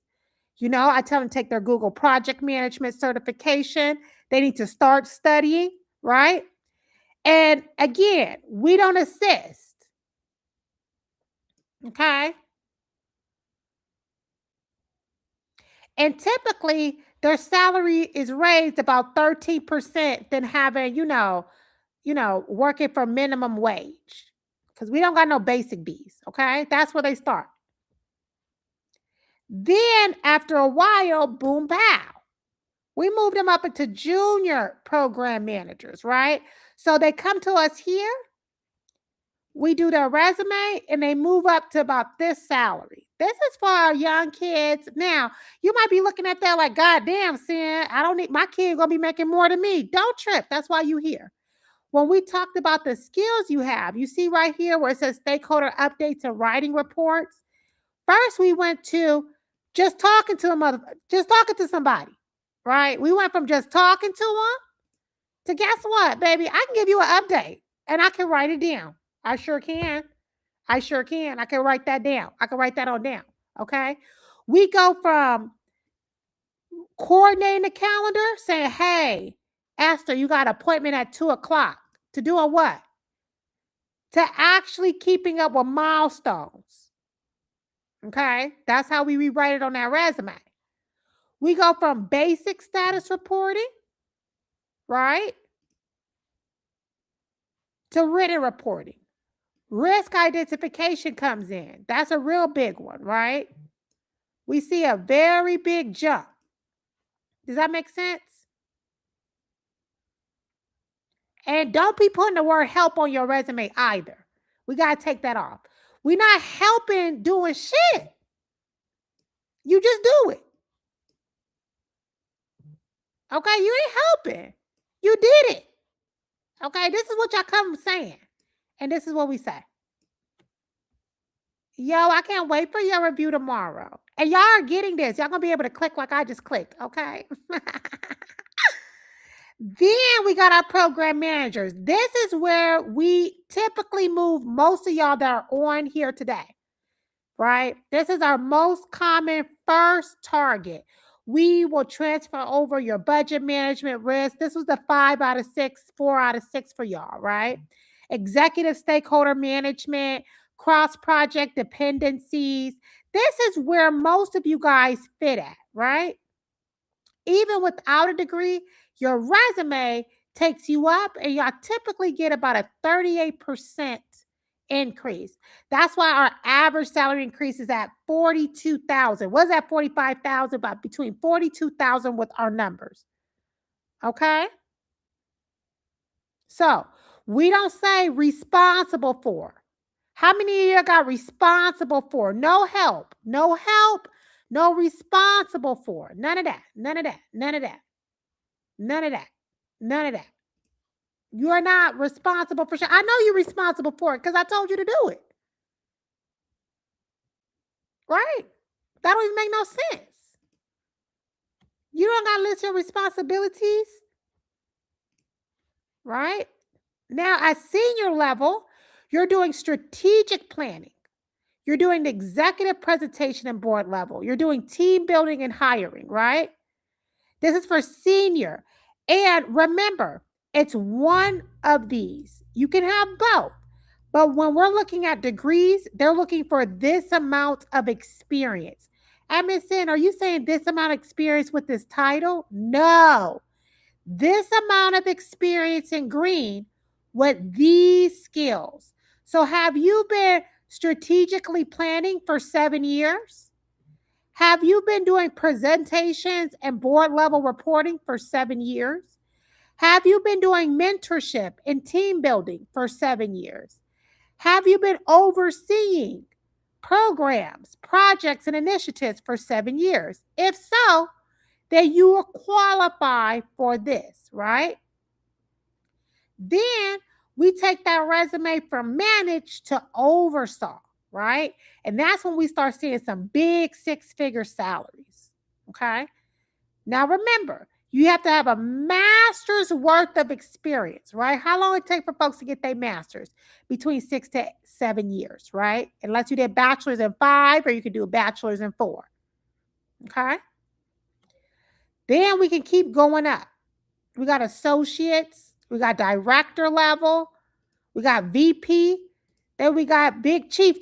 I tell them to take their Google Project Management certification. They need to start studying, right? And again, we don't assist. Okay. And typically their salary is raised about 13% than having, working for minimum wage. Because we don't got no basic bees. Okay. That's where they start. Then after a while, boom, pow. We move them up into junior program managers, right? So they come to us here. We do their resume and they move up to about this salary. This is for our young kids. Now, you might be looking at that like, God damn, Sin, I don't need my kid gonna be making more than me. Don't trip. That's why you here. When we talked about the skills you have, you see right here where it says stakeholder updates and writing reports. First, we went to just talking to somebody, right? We went from just talking to them to guess what, baby? I can give you an update and I can write it down. I sure can. I can write that down. I can write that on down. Okay. We go from coordinating the calendar, saying, hey, Esther, you got an appointment at 2:00 to doing what? To actually keeping up with milestones. Okay. That's how we rewrite it on that resume. We go from basic status reporting, right, to written reporting. Risk identification comes in. That's a real big one, right? We see a very big jump. Does that make sense? And don't be putting the word help on your resume either. We got to take that off. We're not helping doing shit. You just do it. Okay, you ain't helping. You did it. Okay, this is what y'all come saying. And this is what we say. Yo, I can't wait for your review tomorrow. And y'all are getting this. Y'all gonna be able to click like I just clicked, okay? Then we got our program managers. This is where we typically move most of y'all that are on here today, right? This is our most common first target. We will transfer over your budget management risk. This was the 5 out of 6, 4 out of 6 for y'all, right? Executive stakeholder management, cross project dependencies. This is where most of you guys fit at, right? Even without a degree, your resume takes you up and y'all typically get about a 38% increase. That's why our average salary increase is at 42,000. Was at 45,000, but between 42,000 with our numbers. Okay? So, we don't say responsible for. How many of you got responsible for? No help. No help. No responsible for. None of that. None of that. None of that. None of that. None of that. You are not responsible for shit. I know you're responsible for it because I told you to do it. Right? That don't even make no sense. You don't got to list your responsibilities. Right? Now, at senior level, you're doing strategic planning. You're doing the executive presentation and board level. You're doing team building and hiring, right? This is for senior. And remember, it's one of these. You can have both. But when we're looking at degrees, they're looking for this amount of experience. MSN, are you saying this amount of experience with this title? No. This amount of experience in green with these skills. So have you been strategically planning for 7 years? Have you been doing presentations and board level reporting for 7 years? Have you been doing mentorship and team building for 7 years? Have you been overseeing programs, projects, and initiatives for 7 years? If so, then you will qualify for this, right? Then we take that resume from managed to oversaw, right? And that's when we start seeing some big 6-figure salaries, okay? Now remember, you have to have a master's worth of experience, right? How long it take for folks to get their master's? Between 6 to 7 years, right? Unless you did bachelor's in 5 or you could do a bachelor's in 4, okay? Then we can keep going up. We got associates, we got director level, we got VP, then we got big chief.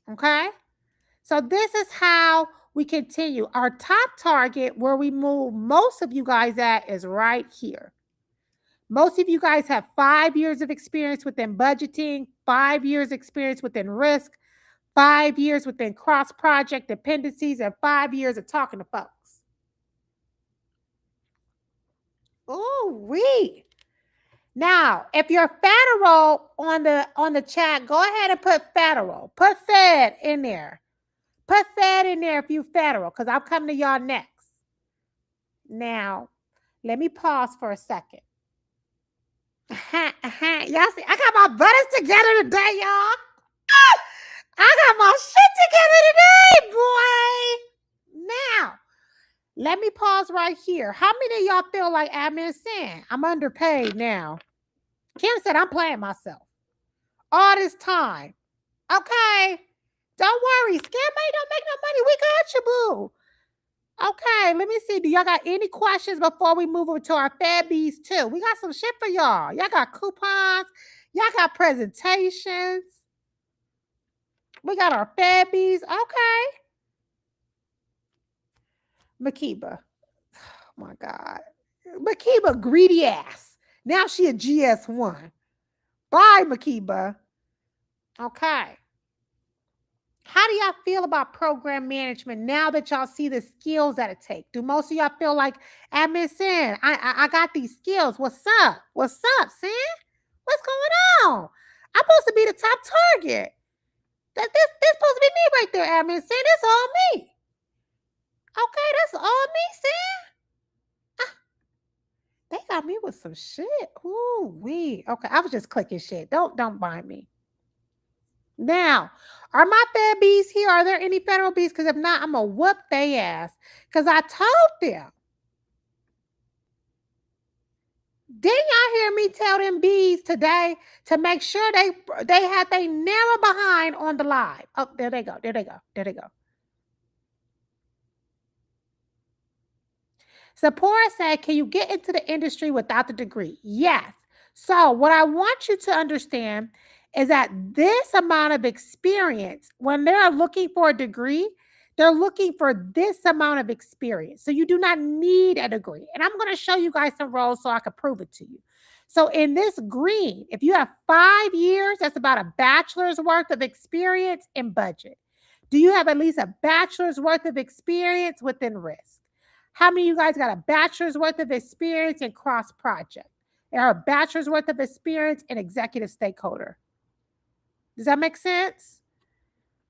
Okay? So this is how we continue. Our top target where we move most of you guys at is right here. Most of you guys have 5 years of experience within budgeting, 5 years experience within risk, 5 years within cross project dependencies, and 5 years of talking to folks. Oh, we. Now, if you're federal on the chat, go ahead and put federal. Put Fed in there. Put Fed in there if you federal, because I'm coming to y'all next. Now, let me pause for a second. Y'all see, I got my buttons together today, y'all. I got my shit together today, boy. Now, let me pause right here. How many of y'all feel like admin saying I'm underpaid now? Kim said I'm playing myself all this time. Okay. Don't worry. Scam don't make no money. We got you, boo. Okay, let me see. Do y'all got any questions before we move over to our Fabbies too? We got some shit for y'all. Y'all got coupons. Y'all got presentations. We got our Fabbies. Okay. Makiba. Oh my God. Makiba, greedy ass. Now she a GS1. Bye, Makiba. Okay. How do y'all feel about program management now that y'all see the skills that it takes? Do most of y'all feel like, admin Sin, I got these skills. What's up? What's up, Sin? What's going on? I'm supposed to be the top target. This supposed to be me right there, admin Sin. That's all me. Okay, that's all me, Sin. They got me with some shit. Ooh, wee. Okay, I was just clicking shit. Don't mind me. Now, are my Fed bees here? Are there any federal bees? Because if not, I'm gonna whoop they ass. Because I told them. Didn't y'all hear me tell them bees today to make sure they had they narrow behind on the live? Oh, there they go. There they go. There they go. Sephora said, can you get into the industry without the degree? Yes. So, what I want you to understand is that this amount of experience, when they're looking for a degree, they're looking for this amount of experience. So, you do not need a degree. And I'm going to show you guys some roles so I can prove it to you. So, in this green, if you have 5 years, that's about a bachelor's worth of experience in budget. Do you have at least a bachelor's worth of experience within risk? How many of you guys got a bachelor's worth of experience in cross project? Or a bachelor's worth of experience in executive stakeholder? Does that make sense?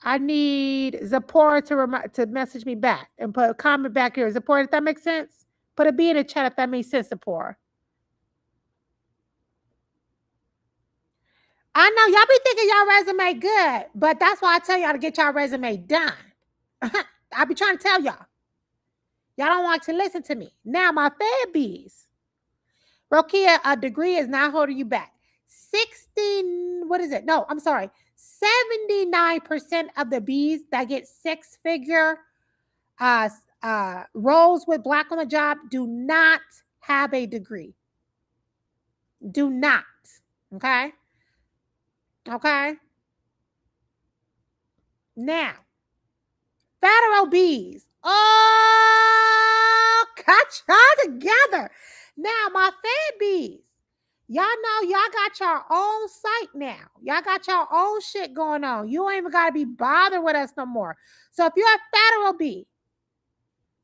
I need Zipporah to message me back and put a comment back here. Zipporah, if that makes sense? Put a B in the chat if that makes sense, Zipporah. I know y'all be thinking y'all resume good, but that's why I tell y'all to get y'all resume done. I be trying to tell y'all. Y'all don't like to listen to me. Now, my Fed bees. Rokia, a degree is not holding you back. 16, what is it? No, I'm sorry. 79% of the bees that get six-figure roles with Black on the job do not have a degree. Do not. Okay? Okay? Now, federal bees. Oh, got y'all together. Now, my Fed bees. Y'all know y'all got your own site now. Y'all got your own shit going on. You ain't even got to be bothered with us no more. So if you're a federal bee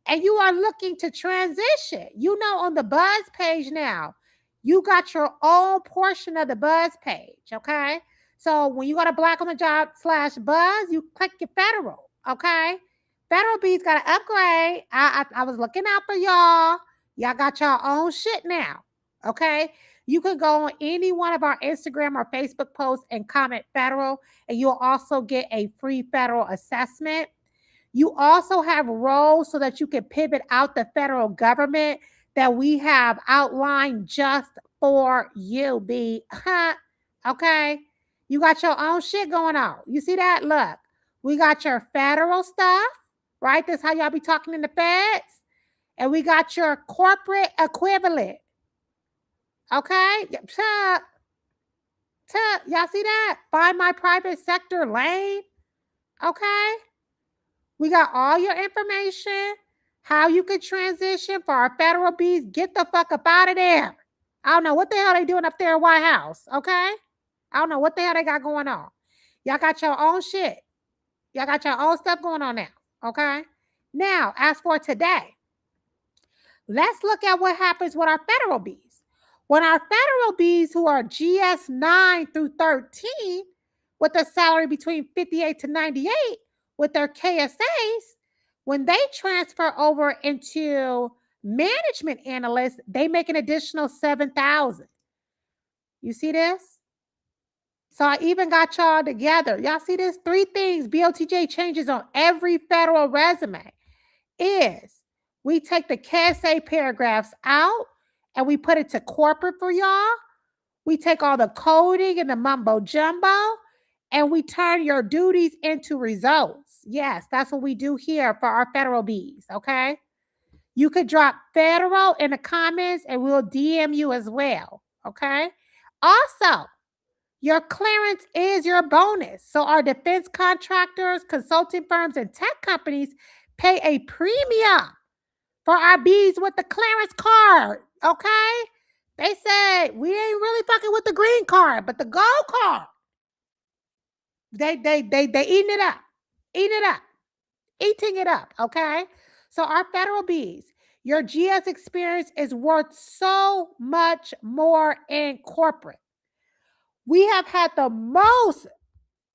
and you are looking to transition, you know on the Buzz page now, you got your own portion of the Buzz page, okay? So when you go to Black on the Job /Buzz, you click your federal, okay? Federal bees got to upgrade. I was looking out for y'all. Y'all got your own shit now, okay? You can go on any one of our Instagram or Facebook posts and comment federal, and you'll also get a free federal assessment. You also have roles so that you can pivot out the federal government that we have outlined just for you, B. Okay? You got your own shit going on. You see that? Look, we got your federal stuff, right? That's how y'all be talking in the feds. And we got your corporate equivalent. Okay? Y'all see that? Find my private sector lane. Okay? We got all your information, how you can transition for our federal bees. Get the fuck up out of there. I don't know what the hell they doing up there at White House. Okay? I don't know what the hell they got going on. Y'all got your own shit. Y'all got your own stuff going on now. Okay? Now, as for today, let's look at what happens with our federal bees. When our federal bees who are GS 9 through 13 with a salary between 58 to 98 with their KSAs, when they transfer over into management analysts, they make an additional 7,000. You see this? So I even got y'all together. Y'all see this? 3 things BOTJ changes on every federal resume is we take the KSA paragraphs out and we put it to corporate for y'all. We take all the coding and the mumbo jumbo and we turn your duties into results. Yes, that's what we do here for our federal bees, okay? You could drop federal in the comments and we'll DM you as well, okay? Also, your clearance is your bonus. So our defense contractors, consulting firms, and tech companies pay a premium for our bees with the clearance card, okay? They said we ain't really fucking with the green card, but the gold card. They eating it up, eating it up, okay? So our federal bees, your GS experience is worth so much more in corporate. We have had the most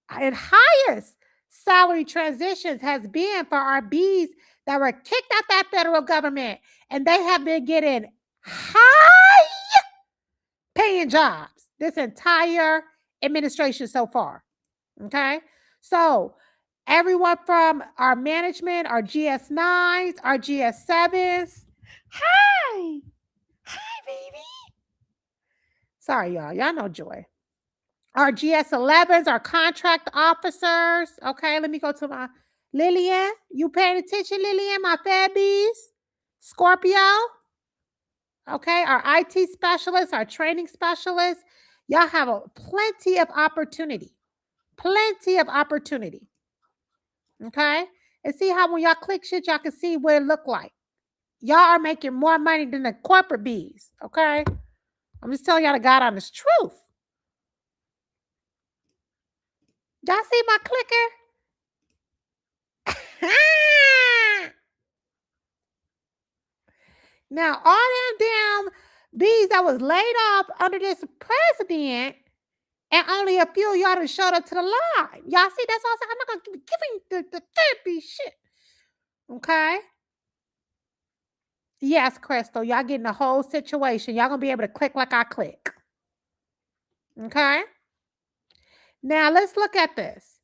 and highest salary transitions has been for our bees that were kicked out that federal government, and they have been getting high paying jobs this entire administration so far. Okay. So everyone from our management, our GS9s, our GS7s. Hi. Hi, baby. Sorry, y'all. Y'all know Joy. Our GS11s, our contract officers. Okay, let me go to my Lillian. You paying attention, Lillian? My Fabbies? Scorpio. Okay, our IT specialists, our training specialists. Y'all have plenty of opportunity. Plenty of opportunity. Okay, and see how when y'all click shit, y'all can see what it look like. Y'all are making more money than the corporate bees. Okay, I'm just telling y'all the God honest truth. Y'all see my clicker? Now, all them damn bees that was laid off under this president, and only a few of y'all that showed up to the line. Y'all see, that's all I'm saying. I'm not going to be giving the therapy shit. Okay? Yes, Crystal, y'all getting the whole situation. Y'all going to be able to click like I click. Okay? Now, let's look at this.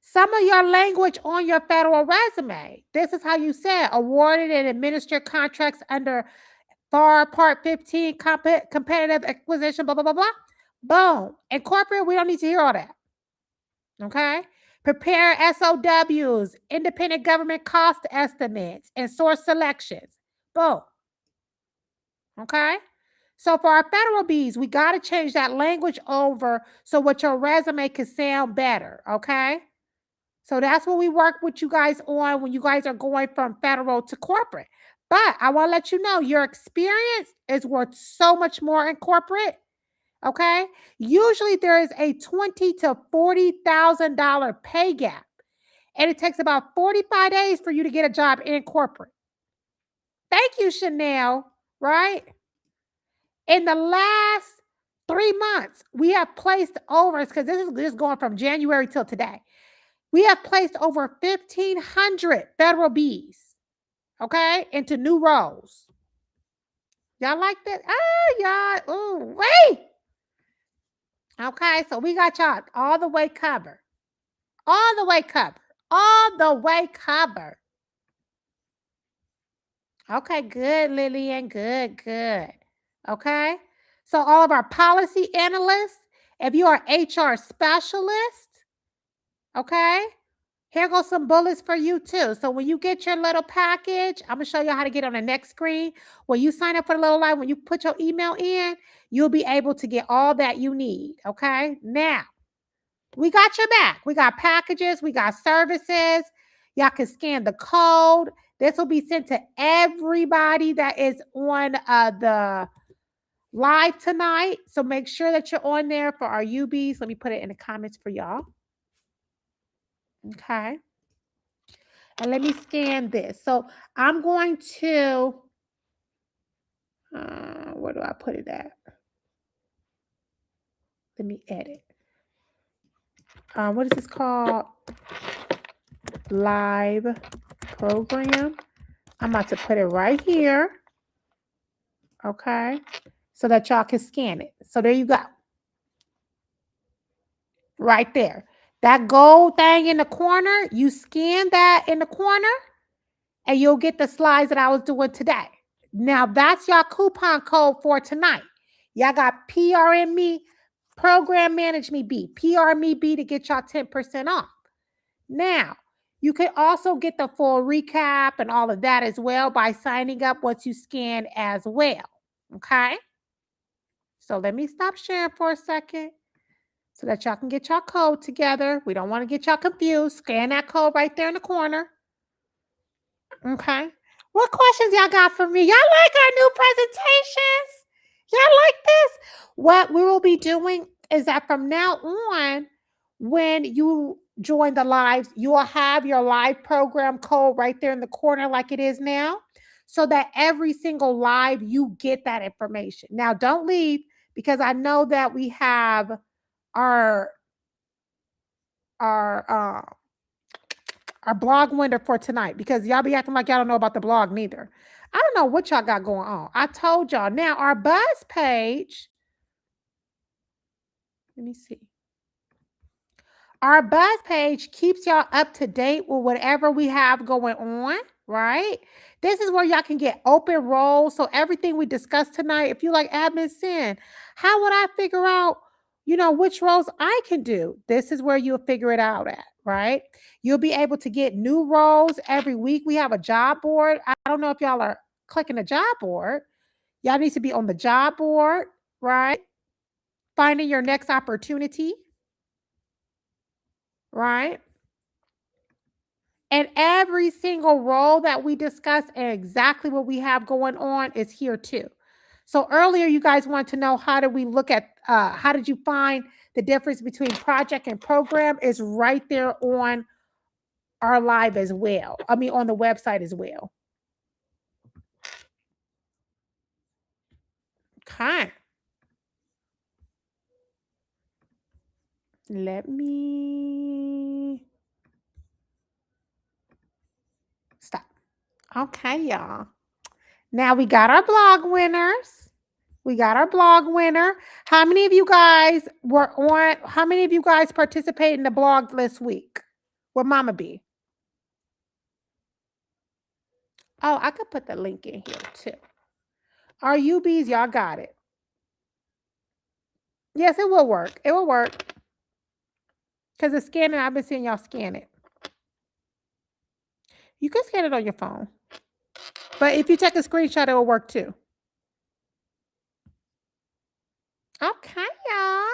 Some of your language on your federal resume. This is how you said awarded and administered contracts under FAR Part 15, competitive acquisition, blah, blah, blah, blah. Boom. And corporate, we don't need to hear all that. Okay? Prepare SOWs, independent government cost estimates, and source selections. Boom. Okay? So for our federal bees, we got to change that language over so what your resume can sound better. Okay? So that's what we work with you guys on when you guys are going from federal to corporate. But I want to let you know your experience is worth so much more in corporate. Okay. Usually there is a $20,000 to $40,000 pay gap. And it takes about 45 days for you to get a job in corporate. Thank you, Chanel. Right? In the last 3 months, we have placed over, because this is just going from January till today. We have placed over 1,500 federal bees, okay, into new roles. Y'all like that? Oh, y'all. Ooh, wait. Okay, so we got y'all all the way covered. All the way covered. All the way covered. Okay, good, Lillian. Good, good. Okay. So all of our policy analysts, if you are HR specialist, okay, here goes some bullets for you too. So when you get your little package, I'm gonna show you how to get on the next screen. When you sign up for the little live, when you put your email in, you'll be able to get all that you need. Okay. Now we got your back. We got packages, we got services. Y'all can scan the code. This will be sent to everybody that is on the live tonight. So make sure that you're on there for our UBs. Let me put it in the comments for y'all. Okay. And let me scan this. So I'm going to, where do I put it at? Let me edit. What is this called? Live program. I'm about to put it right here. Okay. So that y'all can scan it. So there you go. Right there. That gold thing in the corner, you scan that in the corner and you'll get the slides that I was doing today. Now that's your coupon code for tonight. Y'all got PRME, Program Manage Me B, PRME B to get y'all 10% off. Now, you can also get the full recap and all of that as well by signing up once you scan as well. Okay? So let me stop sharing for a second so that y'all can get y'all code together. We don't want to get y'all confused. Scan that code right there in the corner. Okay. What questions y'all got for me? Y'all like our new presentations? Y'all like this? What we will be doing is that from now on, when you join the lives, you will have your live program code right there in the corner like it is now, so that every single live you get that information. Now, don't leave, because I know that we have our blog window for tonight, because y'all be acting like y'all don't know about the blog neither. I don't know what y'all got going on. I told y'all. Now, our buzz page, Let me see. Our buzz page keeps y'all up to date with whatever we have going on, right? This is where y'all can get open roles. So everything we discussed tonight, if you like admin sin, how would I figure out, which roles I can do? This is where you'll figure it out at, right? You'll be able to get new roles every week. We have a job board. I don't know if y'all are clicking the job board. Y'all need to be on the job board, right? Finding your next opportunity, right? And every single role that we discuss and exactly what we have going on is here too. So earlier, you guys want to know how did we look at, how did you find the difference between project and program is right there on our live as well. I mean, on the website as well. Okay. Let me stop. Okay, y'all. Now we got our blog winners. We got our blog winner. How many of you guys were on? How many of you guys participated in the blog this week with Mama B? Oh, I could put the link in here too. Our UBs, y'all got it. Yes, it will work. It will work. Because it's scanning. I've been seeing y'all scan it. You can scan it on your phone. But if you take a screenshot, it will work too. Okay, y'all.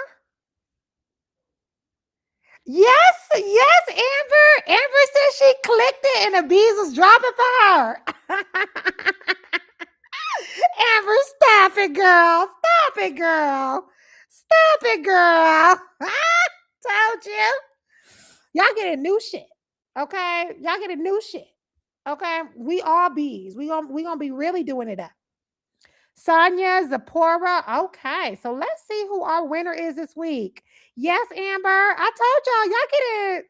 Yes, yes, Amber. Amber said she clicked it and the bees was dropping for her. Amber, stop it, girl. Stop it, girl. Stop it, girl. Told you. Y'all getting new shit. Okay? Y'all getting new shit. Okay? We all bees. We gonna be really doing it up. Sonia, Zipporah. Okay, so let's see who our winner is this week. Yes, Amber. I told y'all getting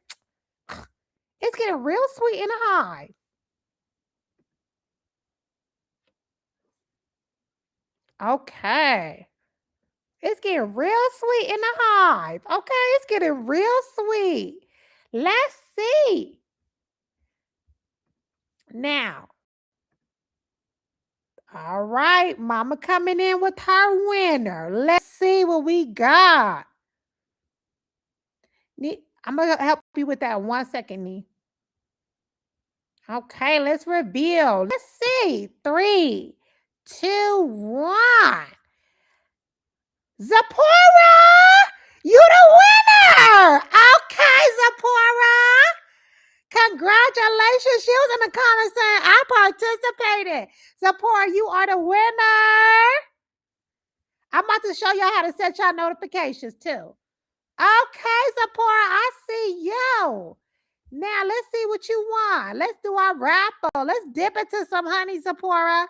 it's getting real sweet in the hive. Okay. It's getting real sweet in the hive. Okay, it's getting real sweet. Let's see. Now, all right, Mama coming in with her winner. Let's see what we got. I'm going to help you with that 1 second, Nee. Okay, let's reveal. Let's see. 3, 2, 1. Zipporah, you the winner. Okay, Zipporah. Congratulations. She was in the comments saying, I participated. Zipporah, you are the winner. I'm about to show y'all how to set y'all notifications too. Okay, Zipporah, I see you. Now, let's see what you want. Let's do our raffle. Let's dip into some honey, Zipporah.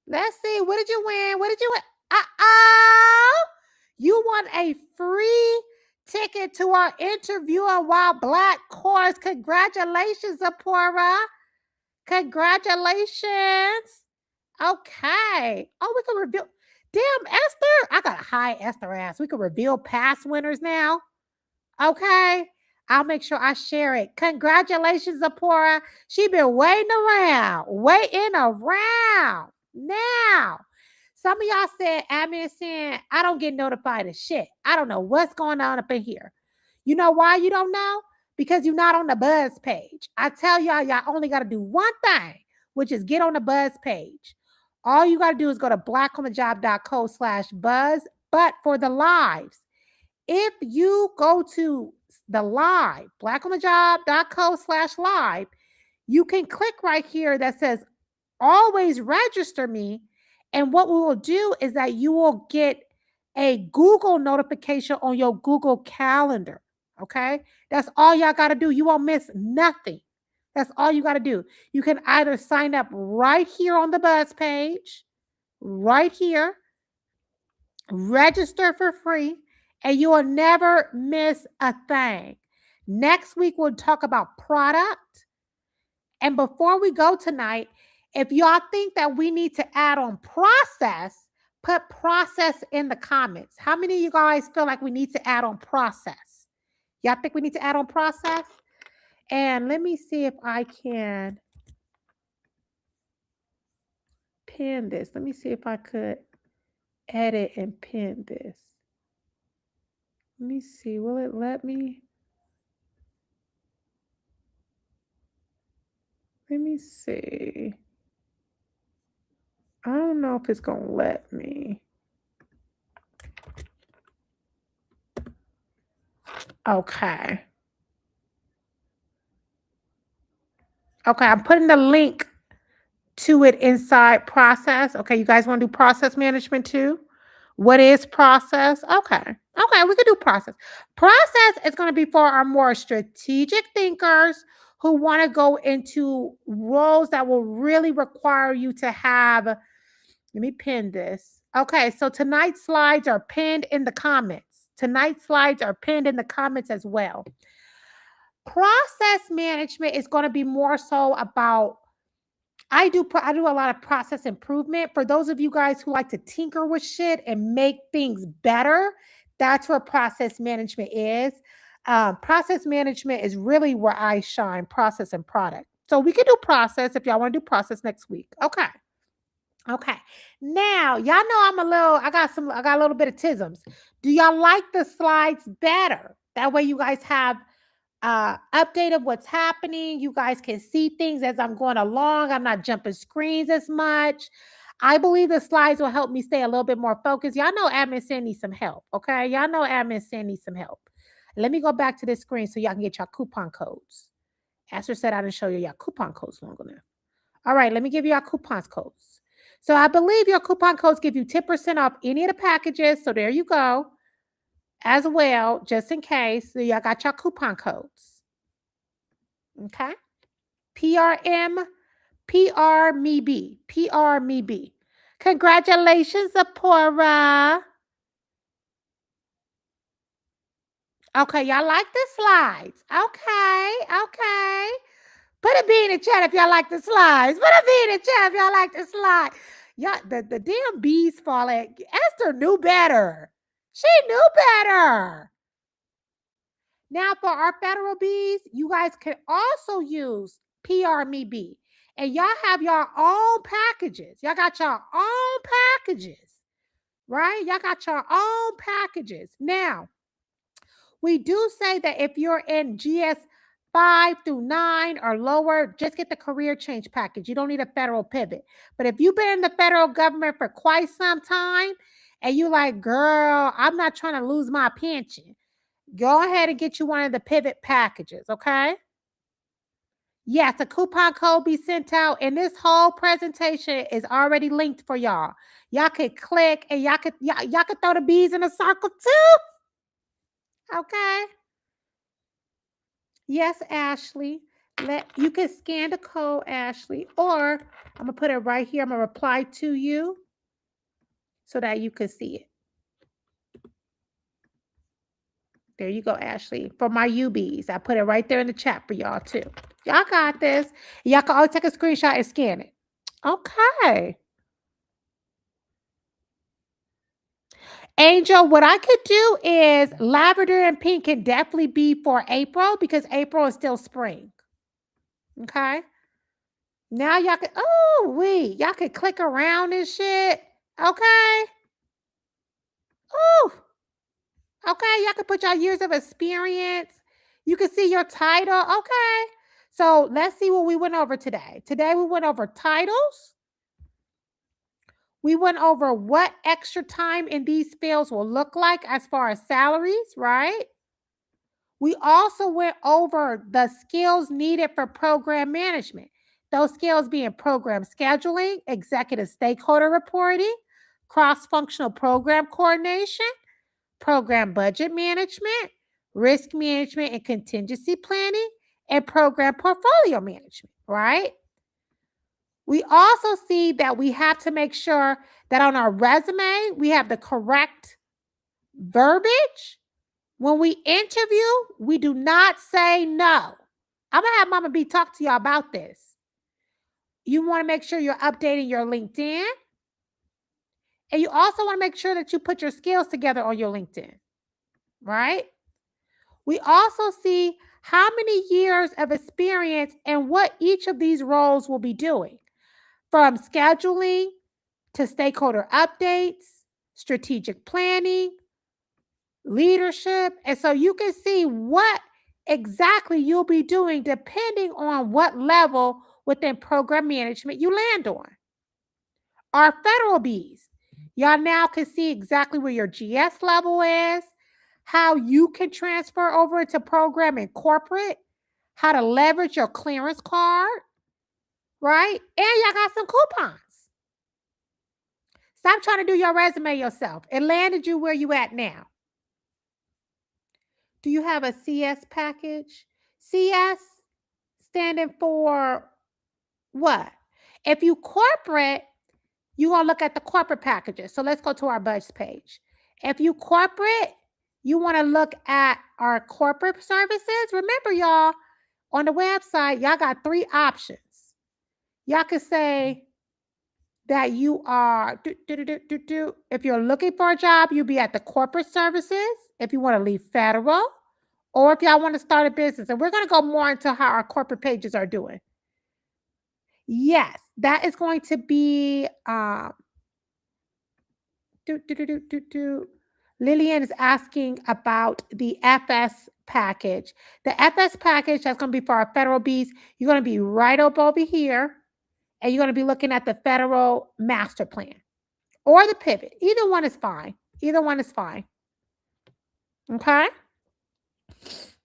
Let's see. What did you win? What did you win? Uh-oh. You won a free ticket to our interview on Wild Black course. Congratulations, Zipporah. Congratulations. Okay. Oh, we can reveal. Damn, Esther. I got a high Esther ass. We can reveal past winners now. Okay. I'll make sure I share it. Congratulations, Zipporah. She been waiting around. Now. Some of y'all said, admin saying, I don't get notified of shit. I don't know what's going on up in here. You know why you don't know? Because you're not on the buzz page. I tell y'all only got to do one thing, which is get on the buzz page. All you got to do is go to blackonthejob.co/buzz. But for the lives, if you go to the live, blackonthejob.co/live, you can click right here that says always register me. And what we will do is that you will get a Google notification on your Google Calendar. Okay. That's all y'all got to do. You won't miss nothing. That's all you got to do. You can either sign up right here on the buzz page, right here, register for free, and you will never miss a thing. Next week, we'll talk about product. And before we go tonight, if y'all think that we need to add on process, Put process in the comments. How many of you guys feel like we need to add on process? Y'all think we need to add on process? And let me see if I can pin this. Let me see if I could edit and pin this. Let me see. Will it let me? Let me see. I don't know if it's going to let me. Okay. Okay, I'm putting the link to it inside process. Okay, you guys want to do process management too? What is process? Okay. Okay, we could do process. Process is going to be for our more strategic thinkers who want to go into roles that will really require you to have. Let me pin this. Okay, so tonight's slides are pinned in the comments. Tonight's slides are pinned in the comments as well. Process management is going to be more so about I do a lot of process improvement. For those of you guys who like to tinker with shit and make things better, that's where process management is. Process management is really where I shine, process and product. So we can do process if y'all want to do process next week. Okay. Okay. Now, y'all know I got a little bit of tisms. Do y'all like the slides better? That way you guys have update of what's happening. You guys can see things as I'm going along. I'm not jumping screens as much. I believe the slides will help me stay a little bit more focused. Y'all know Admin Sam needs some help, okay? Y'all know Admin Sam needs some help. Let me go back to this screen so y'all can get your coupon codes. Esther said I didn't show you your coupon codes long enough. All right, let me give you our coupons codes. So I believe your coupon codes give you 10% off any of the packages. So there you go as well, just in case. So y'all got your coupon codes. Okay. PRM, PR me B. PR me B. Congratulations, Zipporah. Okay, y'all like the slides. Okay, okay. Put a B in the chat if y'all like the slides. Put a B in the chat if y'all like the slide. Y'all, the damn bees falling. Esther knew better. She knew better. Now, for our federal bees, you guys can also use PR Me Bee. And y'all have your own packages. Y'all got your own packages, right? Y'all got your own packages. Now, we do say that if you're in GS 5 through 9 or lower, just get the career change package. You don't need a federal pivot. But if you've been in the federal government for quite some time and you like, girl, I'm not trying to lose my pension, go ahead and get you one of the pivot packages, okay? Yes, the coupon code be sent out, and this whole presentation is already linked for y'all. Y'all could click and y'all could throw the bees in a circle too. Okay. Yes, Ashley. You can scan the code, Ashley, or I'm gonna put it right here. I'm gonna reply to you so that you can see it. There you go, Ashley. For my UBs, I put it right there in the chat for y'all too. Y'all got this. Y'all can always take a screenshot and scan it. Okay. Angel, what I could do is lavender and pink can definitely be for April because April is still spring. Okay. Now y'all can, y'all can click around and shit. Okay. Oh, okay. Y'all can put your years of experience. You can see your title. Okay. So let's see what we went over today. Today we went over titles. We went over what extra time in these fields will look like as far as salaries, right? We also went over the skills needed for program management. Those skills being program scheduling, executive stakeholder reporting, cross-functional program coordination, program budget management, risk management and contingency planning, and program portfolio management, right? We also see that we have to make sure that on our resume, we have the correct verbiage. When we interview, we do not say no. I'm going to have Mama B talk to y'all about this. You want to make sure you're updating your LinkedIn And you also want to make sure that you put your skills together on your LinkedIn, right? We also see how many years of experience and what each of these roles will be doing, from scheduling to stakeholder updates, strategic planning, leadership. And so you can see what exactly you'll be doing depending on what level within program management you land on. Our federal Bs, y'all now can see exactly where your GS level is, how you can transfer over to program and corporate, how to leverage your clearance card, right? And y'all got some coupons. Stop trying to do your resume yourself. It landed you where you at now. Do you have a CS package? CS standing for what? If you corporate, you're going to look at the corporate packages. So let's go to our budget page. If you corporate, you want to look at our corporate services. Remember, y'all, on the website, y'all got 3 options. Y'all can say that you are, if you're looking for a job, you'll be at the corporate services. If you want to leave federal, or if y'all want to start a business. And we're going to go more into how our corporate pages are doing. Yes, that is going to be Lillian is asking about the FS package. The FS package that's going to be for our federal Bs. You're going to be right up over here, and you're going to be looking at the federal master plan or the pivot. Either one is fine. Either one is fine. Okay.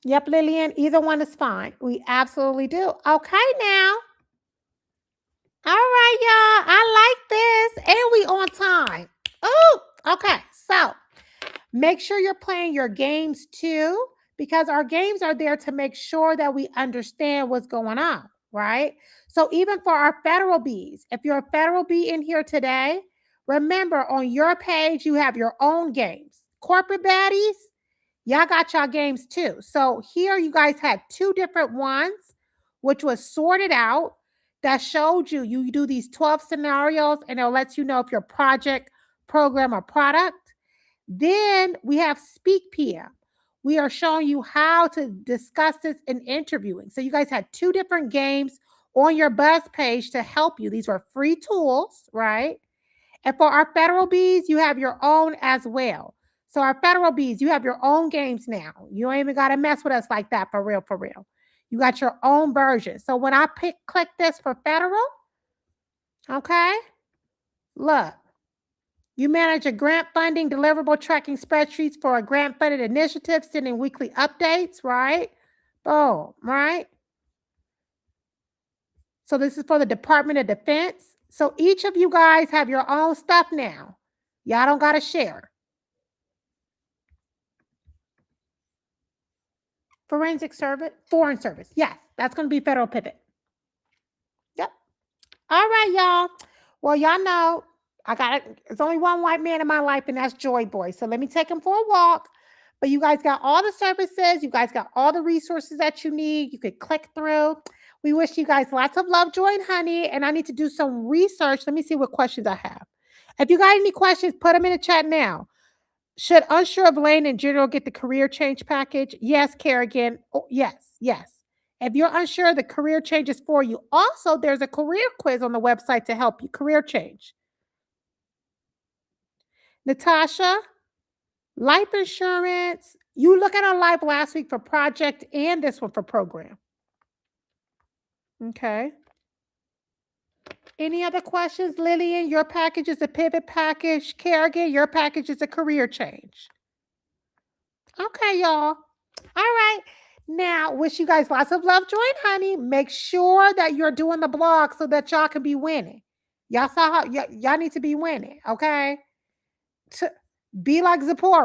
Yep, Lillian, either one is fine. We absolutely do. Okay, now. All right, y'all. I like this. And we on time. Oh, okay. So make sure you're playing your games too, because our games are there to make sure that we understand what's going on, right? So even for our federal Bs, if you're a federal B in here today, remember on your page, you have your own games. Corporate baddies, y'all got y'all games too. So here you guys had 2 different ones, which was sorted out, that showed you, you do these 12 scenarios and it lets you know if your project, program, or product. Then we have Speak PM. We are showing you how to discuss this in interviewing. So you guys had 2 different games on your Buzz page to help you. These were free tools, right? And for our federal Bs, you have your own as well. So our federal Bs, you have your own games now. You don't even got to mess with us like that, for real, for real. You got your own version. So when I click this for federal, okay, look, you manage a grant funding deliverable tracking spreadsheets for a grant funded initiative, sending weekly updates, right? Boom, right? So this is for the Department of Defense. So each of you guys have your own stuff now. Y'all don't got to share. Forensic service, foreign service. Yes, that's going to be federal pivot. Yep. All right, y'all. Well, y'all know there's only one white man in my life, and that's Joy Boy. So let me take him for a walk. But you guys got all the services. You guys got all the resources that you need. You could click through. We wish you guys lots of love, joy, and honey. And I need to do some research. Let me see what questions I have. If you got any questions, put them in the chat now. Should unsure of lane in general get the career change package? Yes, Kerrigan. Oh, yes, yes. If you're unsure, the career change is for you. Also, there's a career quiz on the website to help you career change. Natasha, life insurance. You look at our live last week for project and this one for program. Okay. Any other questions, Lillian? Your package is a pivot package. Kerrigan, your package is a career change. Okay, y'all. All right. Now, wish you guys lots of love, joy, and honey. Make sure that you're doing the blog so that y'all can be winning. Y'all saw how y'all need to be winning, okay? Be like Zipporah.